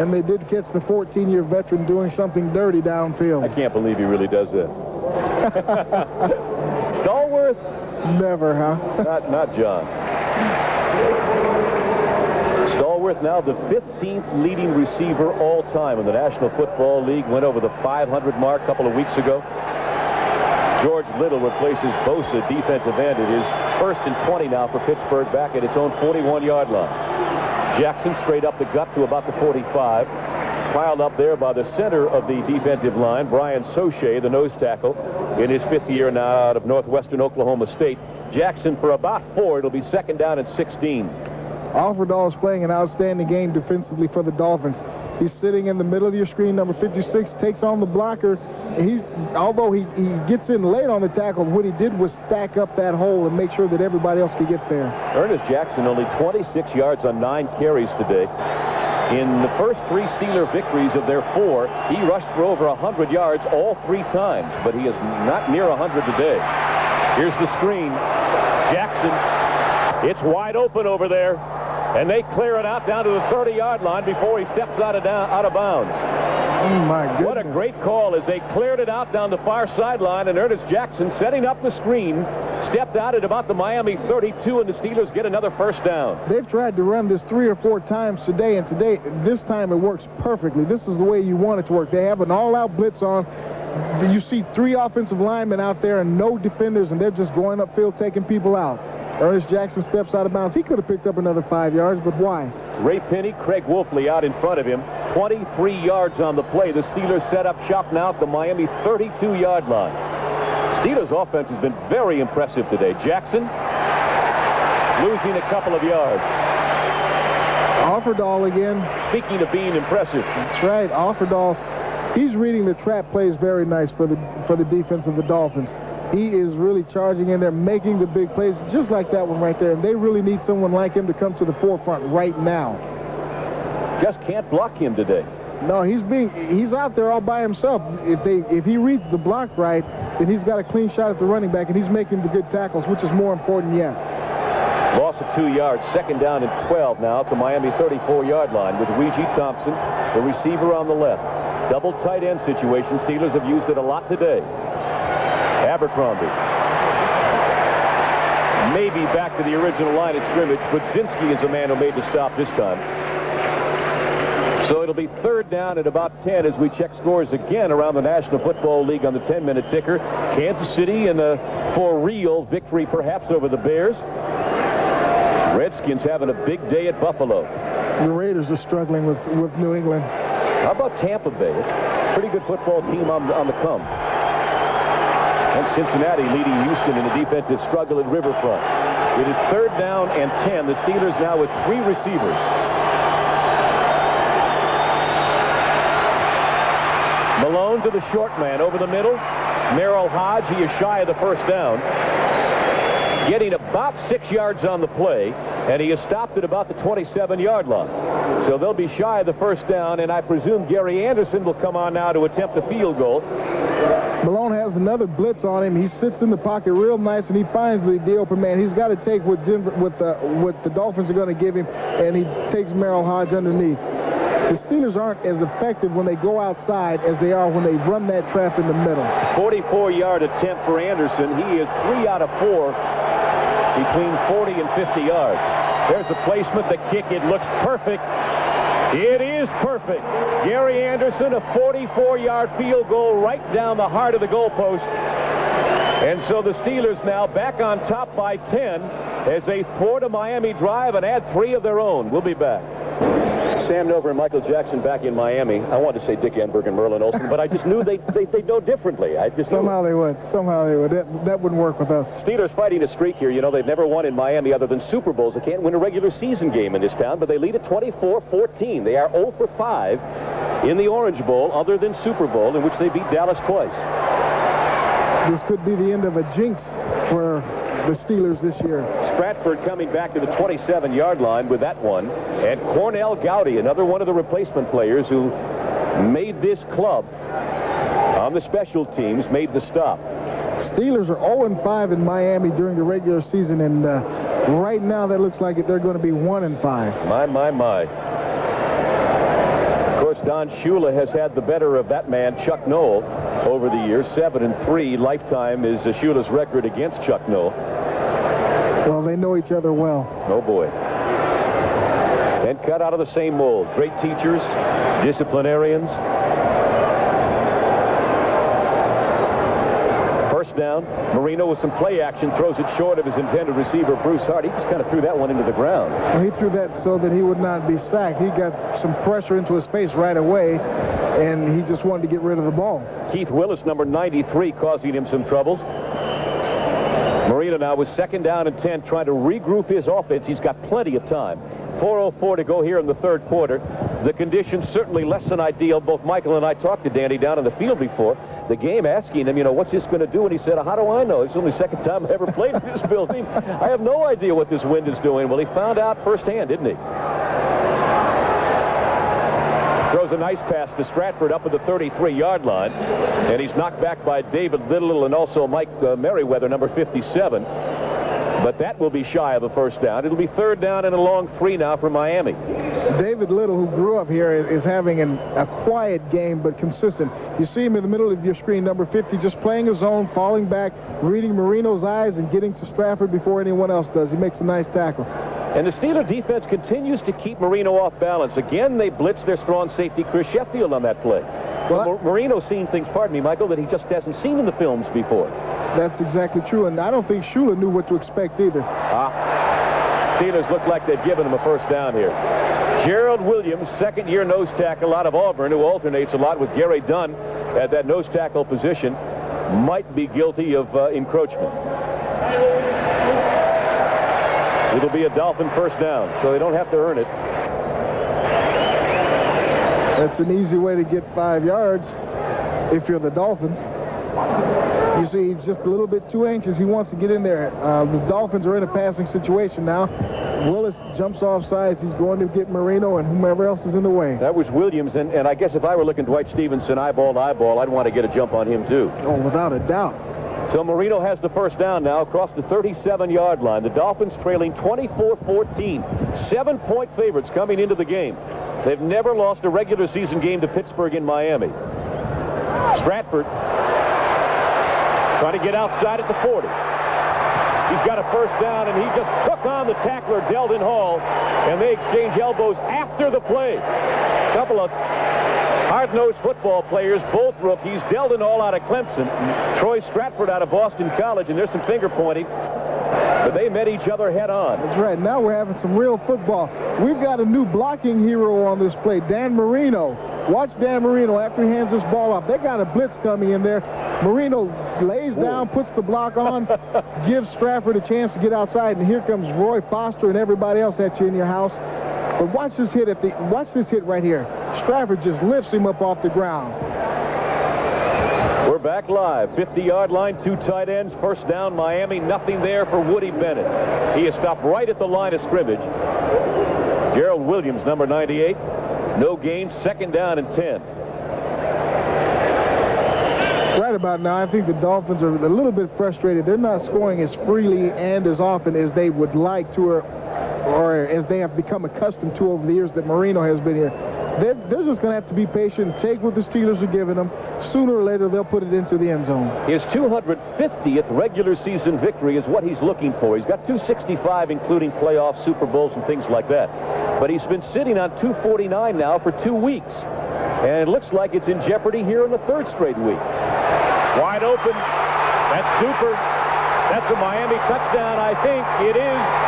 And they did catch the 14-year veteran doing something dirty downfield. I can't believe he really does that. Stallworth? Never, huh? Not John. Stallworth now the 15th leading receiver all time in the National Football League. Went over the 500 mark a couple of weeks ago. George Little replaces Bosa, defensive end. It is 1st and 20 now for Pittsburgh back at its own 41-yard line. Jackson straight up the gut to about the 45. Piled up there by the center of the defensive line, Brian Soche, the nose tackle, in his 5th year now out of northwestern Oklahoma State. Jackson for about 4. It'll be second down and 16. Offerdahl is playing an outstanding game defensively for the Dolphins. He's sitting in the middle of your screen. Number 56 takes on the blocker. Although he gets in late on the tackle, what he did was stack up that hole and make sure that everybody else could get there. Ernest Jackson only 26 yards on 9 carries today. In the first 3 Steeler victories of their 4, he rushed for over 100 yards all 3 times, but he is not near 100 today. Here's the screen. Jackson, it's wide open over there. And they clear it out down to the 30-yard line before he steps out of bounds. Oh, my goodness. What a great call as they cleared it out down the far sideline, and Ernest Jackson, setting up the screen, stepped out at about the Miami 32, and the Steelers get another first down. They've tried to run this 3 or 4 times today, and this time it works perfectly. This is the way you want it to work. They have an all-out blitz on. You see 3 offensive linemen out there and no defenders, and they're just going upfield taking people out. Ernest Jackson steps out of bounds. He could have picked up another 5 yards, but why? Ray Penny, Craig Wolfley out in front of him. 23 yards on the play. The Steelers set up shop now at the Miami 32-yard line. Steelers offense has been very impressive today. Jackson losing a couple of yards. Offerdahl again. Speaking of being impressive. That's right. Offerdahl, he's reading the trap plays very nice for the defense of the Dolphins. He is really charging in there, making the big plays, just like that one right there. And they really need someone like him to come to the forefront right now. Just can't block him today. No, he's out there all by himself. If he reads the block right, then he's got a clean shot at the running back, and he's making the good tackles, which is more important yet. Loss of 2 yards, second down and 12 now at the Miami 34-yard line with Weegee Thompson, the receiver on the left. Double tight end situation. Steelers have used it a lot today. Abercrombie. Maybe back to the original line of scrimmage. Budzinski is the man who made the stop this time. So it'll be third down at about 10 as we check scores again around the National Football League on the 10-minute ticker. Kansas City in a for real victory perhaps over the Bears. Redskins having a big day at Buffalo. The Raiders are struggling with New England. How about Tampa Bay? It's a pretty good football team on the come. And Cincinnati leading Houston in a defensive struggle at Riverfront. It is third down and 10. The Steelers now with 3 receivers. Malone Thrown to the short man over the middle. Merrill Hodge, he is shy of the first down. Getting about 6 yards on the play, and he is stopped at about the 27-yard line. So they'll be shy of the first down, and I presume Gary Anderson will come on now to attempt a field goal. Malone has another blitz on him. He sits in the pocket real nice, and he finds the open man. He's got to take what the Dolphins are going to give him, and he takes Merrill Hodge underneath. The Steelers aren't as effective when they go outside as they are when they run that trap in the middle. 44-yard attempt for Anderson. He is 3 out of 4 between 40 and 50 yards. There's the placement, the kick. It looks perfect. It is perfect. Gary Anderson, a 44-yard field goal right down the heart of the goalpost. And so the Steelers now back on top by 10 as they thwart a Miami drive and add 3 of their own. We'll be back. Sam Nover and Michael Jackson back in Miami. I wanted to say Dick Enberg and Merlin Olsen, but I just knew they'd know differently. Somehow they would. That wouldn't work with us. Steelers fighting a streak here. You know, they've never won in Miami other than Super Bowls. They can't win a regular season game in this town, but they lead at 24-14. They are 0 for 5 in the Orange Bowl other than Super Bowl, in which they beat Dallas twice. This could be the end of a jinx for the Steelers this year. Stratford coming back to the 27-yard line with that one. And Cornell Gowdy, another one of the replacement players who made this club on the special teams, made the stop. Steelers are 0-5 in Miami during the regular season, and right now that looks like they're going to be 1-5. My. Of course, Don Shula has had the better of that man, Chuck Noll, over the years. 7-3 lifetime is Shula's record against Chuck Noll. Well, they know each other well. Oh, boy. And cut out of the same mold. Great teachers, disciplinarians. First down. Marino with some play action throws it short of his intended receiver, Bruce Hart. He just kind of threw that one into the ground. Well, he threw that so that he would not be sacked. He got some pressure into his face right away, and he just wanted to get rid of the ball. Keith Willis, number 93, causing him some troubles. Marino now with 2nd down and 10, trying to regroup his offense. He's got plenty of time. 4:04 to go here in the 3rd quarter. The conditions certainly less than ideal. Both Michael and I talked to Danny down in the field before the game, asking him, you know, what's this going to do? And he said, how do I know? It's the only 2nd time I ever played in this building. I have no idea what this wind is doing. Well, he found out firsthand, didn't he? Throws a nice pass to Stratford up at the 33-yard line, and he's knocked back by David Little and also Mike Merriweather, number 57. But that will be shy of a first down. It'll be 3rd down and a long 3 now for Miami. David Little, who grew up here, is having a quiet game but consistent. You see him in the middle of your screen, number 50, just playing his own, falling back, reading Marino's eyes, and getting to Stratford before anyone else does. He makes a nice tackle. And the Steeler defense continues to keep Marino off balance. Again, they blitz their strong safety, Chris Sheffield, on that play. Well, Marino's seen things, pardon me, Michael, that he just hasn't seen in the films before. That's exactly true, and I don't think Shula knew what to expect either. Steelers look like they've given him a first down here. Gerald Williams, 2nd-year nose tackle out of Auburn, who alternates a lot with Gary Dunn at that nose tackle position, might be guilty of encroachment. It'll be a Dolphin first down, so they don't have to earn it. That's an easy way to get 5 yards if you're the Dolphins. You see, he's just a little bit too anxious. He wants to get in there. The Dolphins are in a passing situation now. Willis jumps off sides. He's going to get Marino and whomever else is in the way. That was Williams, and I guess if I were looking Dwight Stevenson eyeball to eyeball, I'd want to get a jump on him too. Oh, without a doubt. So Marino has the first down now across the 37-yard line. The Dolphins trailing 24-14. 7-point favorites coming into the game. They've never lost a regular season game to Pittsburgh in Miami. Stratford trying to get outside at the 40. He's got a first down, and he just took on the tackler, Deldon Hall, and they exchange elbows after the play. A couple of hard-nosed football players, both rookies. Deldon Hall out of Clemson, Troy Stratford out of Boston College, and there's some finger pointing. But they met each other head on. That's right. Now we're having some real football. We've got a new blocking hero on this play, Dan Marino. Watch Dan Marino after he hands this ball off. They got a blitz coming in there. Marino lays down, puts the block on, gives Stratford a chance to get outside, and here comes Roy Foster and everybody else at you in your house. But watch this hit right here. Stratford just lifts him up off the ground. We're back live. 50-yard line, 2 tight ends. First down, Miami. Nothing there for Woody Bennett. He is stopped right at the line of scrimmage. Gerald Williams, number 98. No gain. Second down and 10. Right about now, I think the Dolphins are a little bit frustrated. They're not scoring as freely and as often as they would like to, or as they have become accustomed to over the years that Marino has been here. They're just going to have to be patient, take what the Steelers are giving them. Sooner or later, they'll put it into the end zone. His 250th regular season victory is what he's looking for. He's got 265, including playoffs, Super Bowls, and things like that. But he's been sitting on 249 now for 2 weeks. And it looks like it's in jeopardy here in the 3rd straight week. Wide open. That's Duper. That's a Miami touchdown, I think. It is.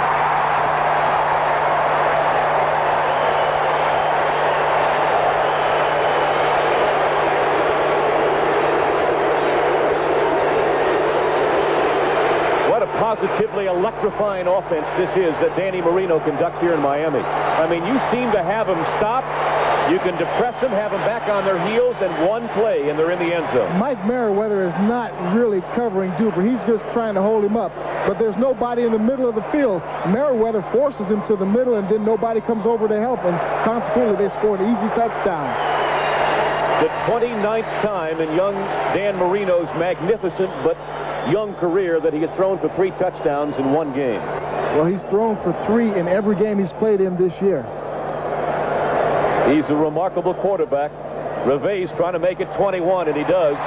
Positively electrifying offense this is that Danny Marino conducts here in Miami. I mean, you seem to have them stop. You can depress them, have them back on their heels, and one play, and they're in the end zone. Mike Merriweather is not really covering Duper. He's just trying to hold him up. But there's nobody in the middle of the field. Merriweather forces him to the middle, and then nobody comes over to help. And consequently, they score an easy touchdown. The 29th time in young Dan Marino's magnificent but young career that he has thrown for 3 touchdowns in 1 game. Well, he's thrown for 3 in every game he's played in this year. He's a remarkable quarterback. Reve's trying to make it 21, and he does.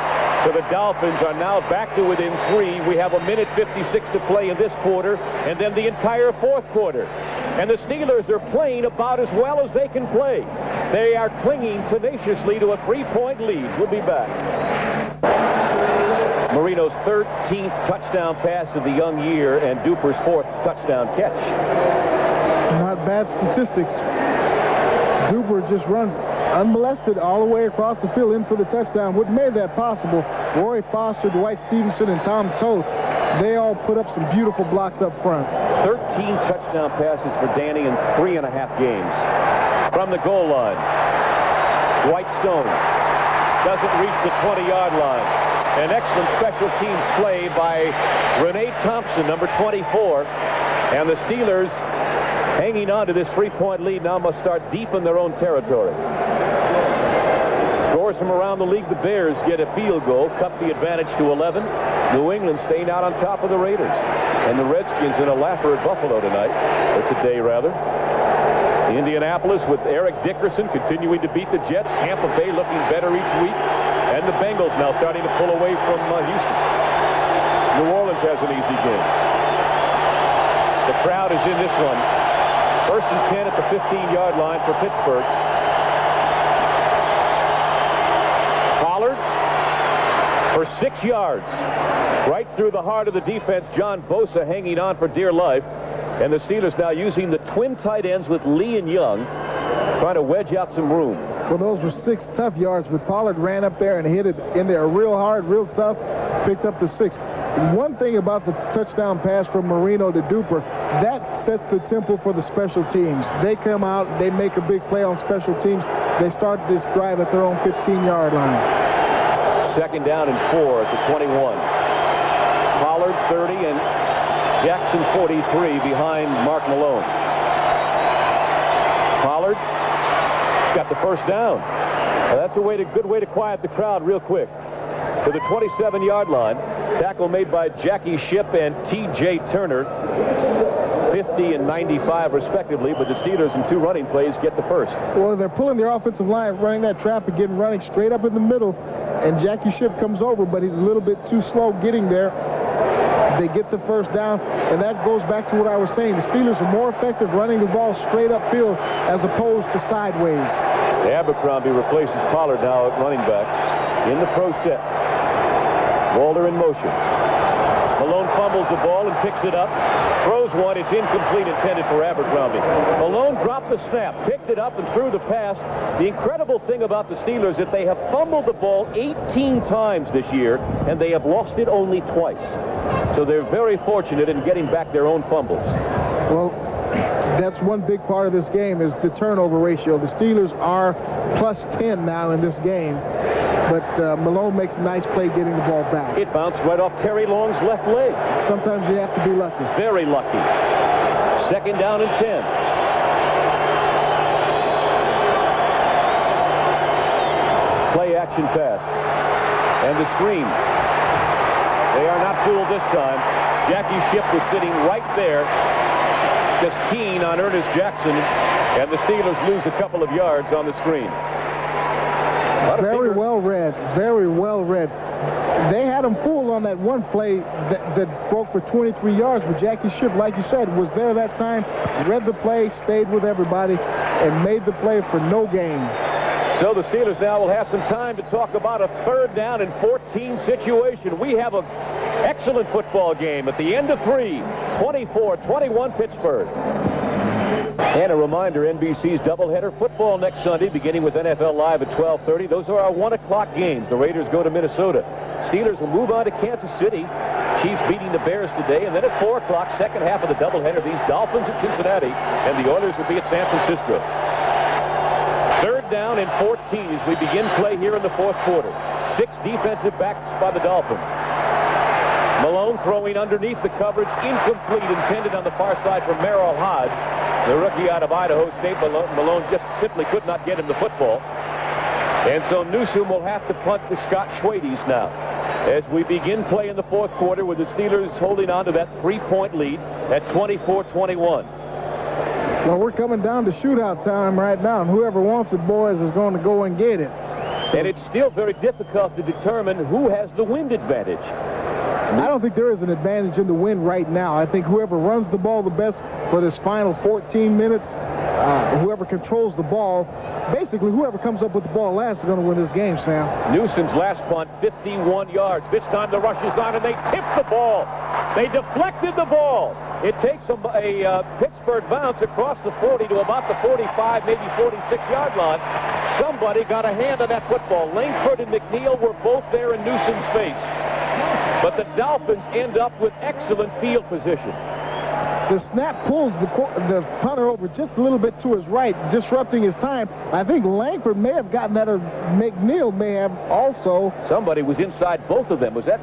So the Dolphins are now back to within 3. We have 1:56 to play in this quarter, and then the entire 4th quarter. And the Steelers are playing about as well as they can play. They are clinging tenaciously to a 3-point lead. We'll be back. Marino's 13th touchdown pass of the young year, and Duper's 4th touchdown catch. Not bad statistics. Duper just runs unmolested all the way across the field in for the touchdown. What made that possible? Roy Foster, Dwight Stevenson, and Tom Toth, they all put up some beautiful blocks up front. 13 touchdown passes for Danny in 3.5 games. From the goal line, Dwight Stone doesn't reach the 20-yard line. An excellent special teams play by Renee Thompson, number 24. And the Steelers, hanging on to this 3-point lead, now must start deep in their own territory. Scores from around the league. The Bears get a field goal, cut the advantage to 11. New England staying out on top of the Raiders. And the Redskins in a laugher at Buffalo tonight, or today rather. Indianapolis with Eric Dickerson continuing to beat the Jets. Tampa Bay looking better each week. And the Bengals now starting to pull away from Houston. New Orleans has an easy game. The crowd is in this one. 1st and 10 at the 15-yard line for Pittsburgh. Pollard for 6 yards. Right through the heart of the defense. John Bosa hanging on for dear life. And the Steelers now using the twin tight ends with Lee and Young, trying to wedge out some room. Well, those were 6 tough yards, but Pollard ran up there and hit it in there real hard, real tough, picked up the 6. One thing about the touchdown pass from Marino to Duper, that sets the tempo for the special teams. They come out, they make a big play on special teams. They start this drive at their own 15-yard line. 2nd down and 4 at the 21. Pollard 30 and Jackson 43 behind Mark Malone. Pollard got the 1st down. Now that's a good way to quiet the crowd real quick. To the 27-yard line. Tackle made by Jackie Shipp and T.J. Turner. 50 and 95 respectively, but the Steelers in 2 running plays get the 1st. Well, they're pulling their offensive line, running that trap and getting running straight up in the middle. And Jackie Shipp comes over, but he's a little bit too slow getting there. They get the 1st down, and that goes back to what I was saying. The Steelers are more effective running the ball straight upfield as opposed to sideways. Abercrombie replaces Pollard now at running back in the pro set. Walter in motion. Malone fumbles the ball and picks it up. Throws one. It's incomplete, intended for Abercrombie. Malone dropped the snap, picked it up, and threw the pass. The incredible thing about the Steelers is that they have fumbled the ball 18 times this year, and they have lost it only twice. So they're very fortunate in getting back their own fumbles. Well, that's one big part of this game is the turnover ratio. The Steelers are +10 now in this game. but Malone makes a nice play getting the ball back. It bounced right off Terry Long's left leg. Sometimes you have to be lucky. Very lucky. 2nd down and 10. Play action pass. And the screen. They are not fooled this time. Jackie Schiff was sitting right there, just keen on Ernest Jackson, and the Steelers lose a couple of yards on the screen. Very well read. Very well read. They had him fooled on that one play that broke for 23 yards, but Jackie Schiff, like you said, was there that time, read the play, stayed with everybody, and made the play for no gain. So the Steelers now will have some time to talk about a 3rd down and 14 situation. We have an excellent football game at the end of 3, 24-21 Pittsburgh. And a reminder, NBC's doubleheader football next Sunday, beginning with NFL Live at 12:30. Those are our 1 o'clock games. The Raiders go to Minnesota. Steelers will move on to Kansas City. Chiefs beating the Bears today. And then at 4 o'clock, second half of the doubleheader, these Dolphins at Cincinnati, and the Oilers will be at San Francisco. 3rd down and 14 as we begin play here in the 4th quarter. 6 defensive backs by the Dolphins. Malone throwing underneath the coverage, incomplete, intended on the far side for Merrill Hodge. The rookie out of Idaho State. Malone just simply could not get him the football. And so Newsome will have to punt to Scott Schwades now as we begin play in the 4th quarter with the Steelers holding on to that 3-point lead at 24-21. Well, we're coming down to shootout time right now, and whoever wants it, boys, is going to go and get it. So, and it's still very difficult to determine who has the wind advantage. I don't think there is an advantage in the wind right now. I think whoever runs the ball the best for this final 14 minutes, whoever controls the ball, basically whoever comes up with the ball last is going to win this game, Sam. Newsom's last punt, 51 yards. This time the rush is on, and they tip the ball. They deflected the ball. It takes a Pittsburgh bounce across the 40 to about the 45, maybe 46-yard line. Somebody got a hand on that football. Langford and McNeil were both there in Newsom's face. But the Dolphins end up with excellent field position. The snap pulls the punter over just a little bit to his right, disrupting his time. I think Langford may have gotten that, or McNeil may have also. Somebody was inside both of them. Was that?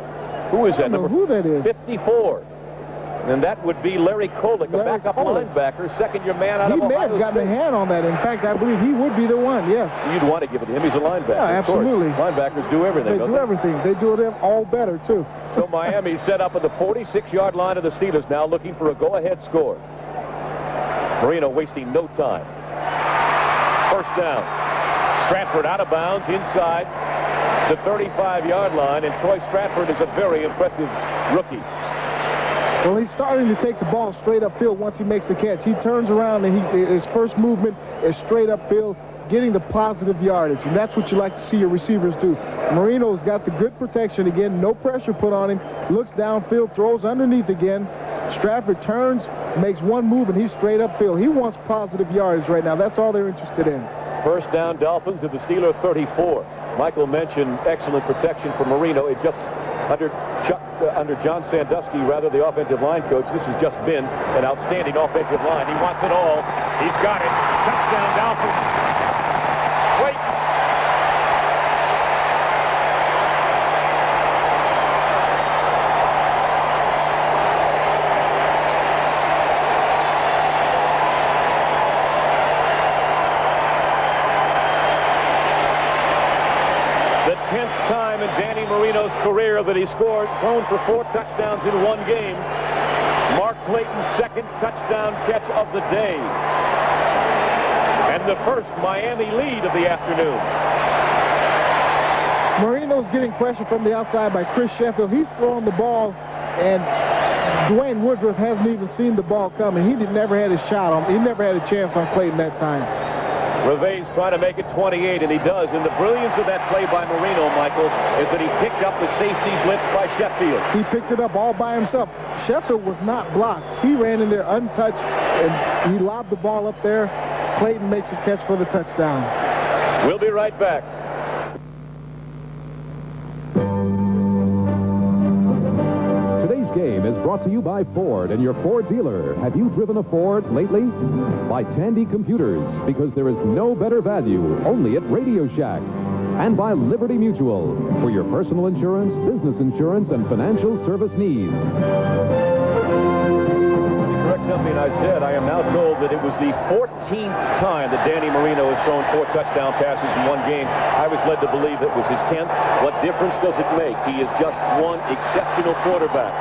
Who is that? I don't know who that is. 54. And that would be Larry Kolick, a backup linebacker, second-year man out of Ohio State. He may have gotten a hand on that. In fact, I believe he would be the one, yes. You'd want to give it to him. He's a linebacker. Yeah, absolutely. Linebackers do everything, They do everything. They do it all better, too. So Miami set up at the 46-yard line of the Steelers now, looking for a go-ahead score. Marino wasting no time. 1st down. Stratford out of bounds inside the 35-yard line, and Troy Stratford is a very impressive rookie. Well, he's starting to take the ball straight upfield once he makes the catch. He turns around, and his first movement is straight upfield, getting the positive yardage, and that's what you like to see your receivers do. Marino's got the good protection again, no pressure put on him, looks downfield, throws underneath again. Stratford turns, makes one move, and he's straight upfield. He wants positive yardage right now. That's all they're interested in. 1st down, Dolphins at the Steeler 34. Michael mentioned excellent protection for Marino. It just under John Sandusky, rather, the offensive line coach, this has just been an outstanding offensive line. He wants it all. He's got it. Touchdown, Dolphins. Wait. The 10th time in Danny Marino's career that he scored, thrown for 4 touchdowns in one game. Mark Clayton's 2nd touchdown catch of the day. And the first Miami lead of the afternoon. Marino's getting pressure from the outside by Chris Sheffield. He's throwing the ball, and Dwayne Woodruff hasn't even seen the ball coming. He never had his shot on. He never had a chance on Clayton that time. Reve's trying to make it 28, and he does. And the brilliance of that play by Marino, Michael, is that he picked up the safety blitz by Sheffield. He picked it up all by himself. Sheffield was not blocked. He ran in there untouched, and he lobbed the ball up there. Clayton makes a catch for the touchdown. We'll be right back. Today's game is brought to you by Ford and your Ford dealer. Have you driven a Ford lately? By Tandy Computers, because there is no better value, only at Radio Shack. And by Liberty Mutual, for your personal insurance, business insurance, and financial service needs. Correct something I said. I am now told that it was the 14th time that Danny Marino has thrown 4 touchdown passes in one game. I was led to believe it was his 10th. What difference does it make? He is just one exceptional quarterback.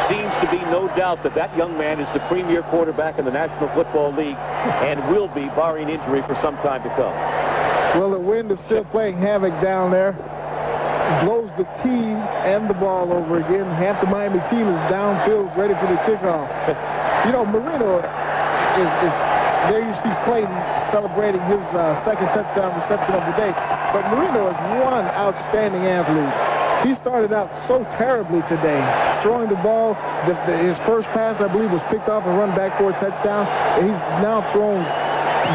Seems to be no doubt that that young man is the premier quarterback in the National Football League and will be, barring injury, for some time to come. Well, the wind is still playing havoc down there. Blows the tee and the ball over again. Half the Miami team is downfield, ready for the kickoff. You know, Marino is there you see Clayton celebrating his second touchdown reception of the day. But Marino is one outstanding athlete. He started out so terribly today. Throwing the ball, his first pass, I believe, was picked off and run back for a touchdown. And he's now thrown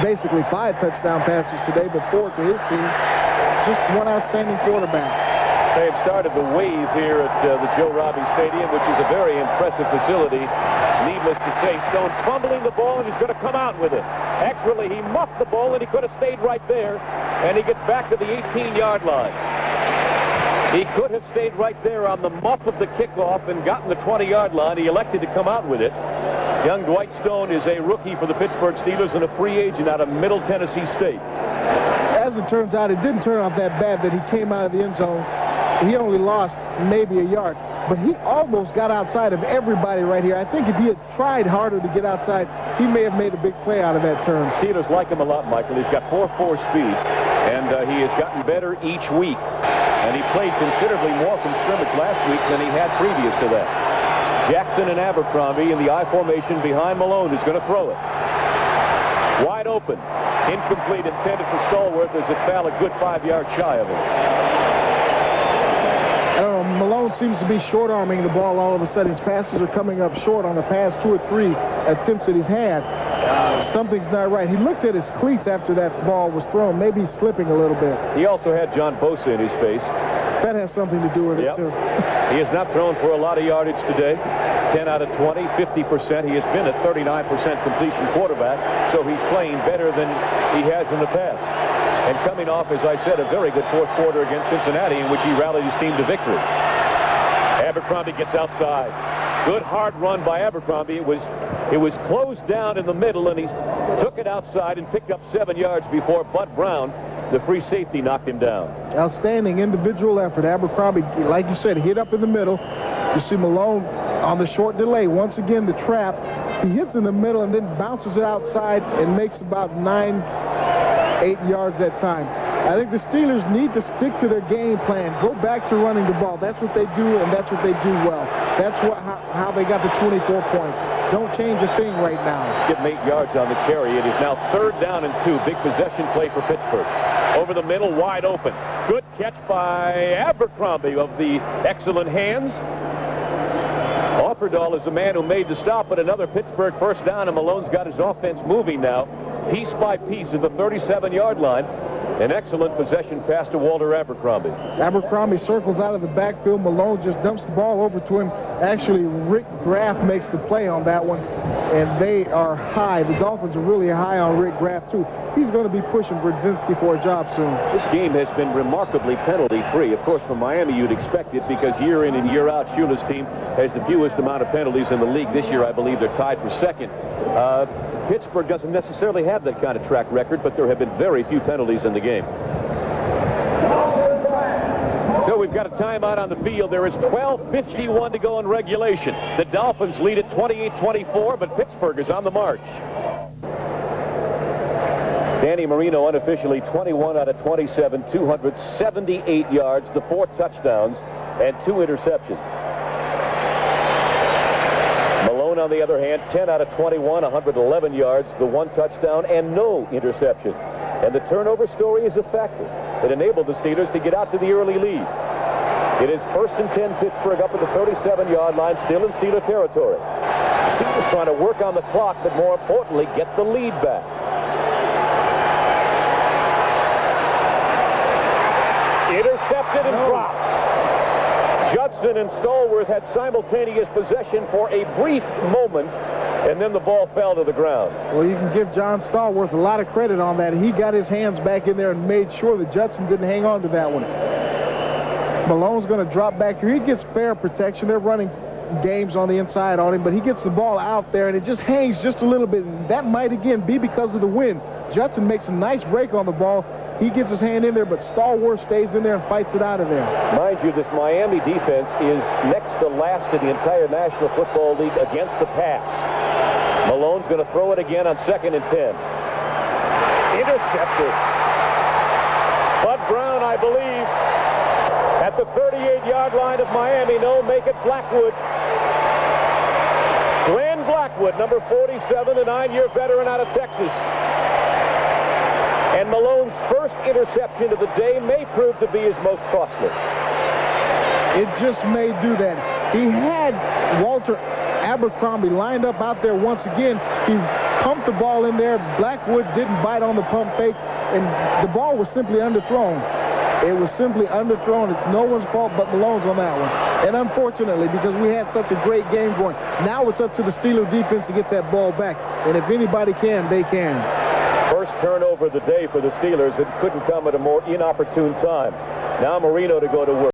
basically 5 touchdown passes today, but 4 to his team. Just one outstanding quarterback. They've started the wave here at the Joe Robbie Stadium, which is a very impressive facility. Needless to say, Stone fumbling the ball, and he's going to come out with it. Actually, he muffed the ball, and he could have stayed right there, and he gets back to the 18-yard line. He could have stayed right there on the muff of the kickoff and gotten the 20-yard line. He elected to come out with it. Young Dwight Stone is a rookie for the Pittsburgh Steelers and a free agent out of Middle Tennessee State. As it turns out, it didn't turn out that bad that he came out of the end zone. He only lost maybe a yard, but he almost got outside of everybody right here. I think if he had tried harder to get outside, he may have made a big play out of that turn. Steelers like him a lot, Michael. He's got 4.4 speed, and he has gotten better each week. And he played considerably more from scrimmage last week than he had previous to that. Jackson and Abercrombie in the I formation behind Malone is going to throw it. Wide open. Incomplete, intended for Stallworth as it fell a good 5 yards shy of him. I don't know, Malone seems to be short-arming the ball all of a sudden. His passes are coming up short on the past 2 or 3 attempts that he's had. Something's not right. He looked at his cleats after that ball was thrown. Maybe he's slipping a little bit. He also had John Bosa in his face. That has something to do with it, too. He has not thrown for a lot of yardage today. 10 out of 20, 50%. He has been a 39% completion quarterback, so he's playing better than he has in the past. And coming off, as I said, a very good fourth quarter against Cincinnati in which he rallied his team to victory. Abercrombie gets outside. Good hard run by Abercrombie. It was closed down in the middle, and he took it outside and picked up 7 yards before Bud Brown, the free safety, knocked him down. Outstanding individual effort. Abercrombie, like you said, hit up in the middle. You see Malone on the short delay. Once again, the trap. He hits in the middle and then bounces it outside and makes about 8 yards that time. I think the Steelers need to stick to their game plan. Go back to running the ball. That's what they do, and that's what they do well. That's how they got the 24 points. Don't change a thing right now. Give him 8 yards on the carry. It is now 3rd down and 2. Big possession play for Pittsburgh. Over the middle, wide open. Good catch by Abercrombie of the excellent hands. Offerdahl is the man who made the stop, but another Pittsburgh first down, and Malone's got his offense moving now, piece by piece at the 37-yard line. An excellent possession pass to Walter Abercrombie. Abercrombie circles out of the backfield. Malone just dumps the ball over to him. Actually, Rick Graff makes the play on that one, and they are high. The Dolphins are really high on Rick Graff, too. He's going to be pushing Brzezinski for a job soon. This game has been remarkably penalty-free. Of course, from Miami, you'd expect it because year in and year out, Shula's team has the fewest amount of penalties in the league. This year, I believe they're tied for second. Pittsburgh doesn't necessarily have that kind of track record, but there have been very few penalties in the game. So we've got a timeout on the field. There is 12:51 to go in regulation. The Dolphins lead at 28-24, but Pittsburgh is on the march. Danny Marino unofficially 21 out of 27, 278 yards, the 4 touchdowns, and 2 interceptions. Malone, on the other hand, 10 out of 21, 111 yards, the 1 touchdown, and no interceptions. And the turnover story is a factor that enabled the Steelers to get out to the early lead. It is 1st and 10 Pittsburgh up at the 37-yard line, still in Steeler territory. The Steelers trying to work on the clock, but more importantly, get the lead back. Intercepted and dropped. Jackson and Stallworth had simultaneous possession for a brief moment, and then the ball fell to the ground. Well, you can give John Stallworth a lot of credit on that. He got his hands back in there and made sure that Judson didn't hang on to that one. Malone's going to drop back here. He gets fair protection. They're running games on the inside on him, but he gets the ball out there, and it just hangs just a little bit. And that might, again, be because of the wind. Judson makes a nice break on the ball. He gets his hand in there, but Stallworth stays in there and fights it out of there. Mind you, this Miami defense is next to last in the entire National Football League against the pass. Malone's going to throw it again on 2nd and 10. Intercepted. Bud Brown, I believe, at the 38-yard line of Miami. No, make it Blackwood. Glenn Blackwood, number 47, the 9-year veteran out of Texas. And Malone's first interception of the day may prove to be his most costly. It just may do that. He had Walter Abercrombie lined up out there once again. He pumped the ball in there. Blackwood didn't bite on the pump fake, and the ball was simply underthrown. It was simply underthrown. It's no one's fault but Malone's on that one. And unfortunately, because we had such a great game going, now it's up to the Steeler defense to get that ball back. And if anybody can, they can. First turnover of the day for the Steelers. It couldn't come at a more inopportune time. Now Marino to go to work.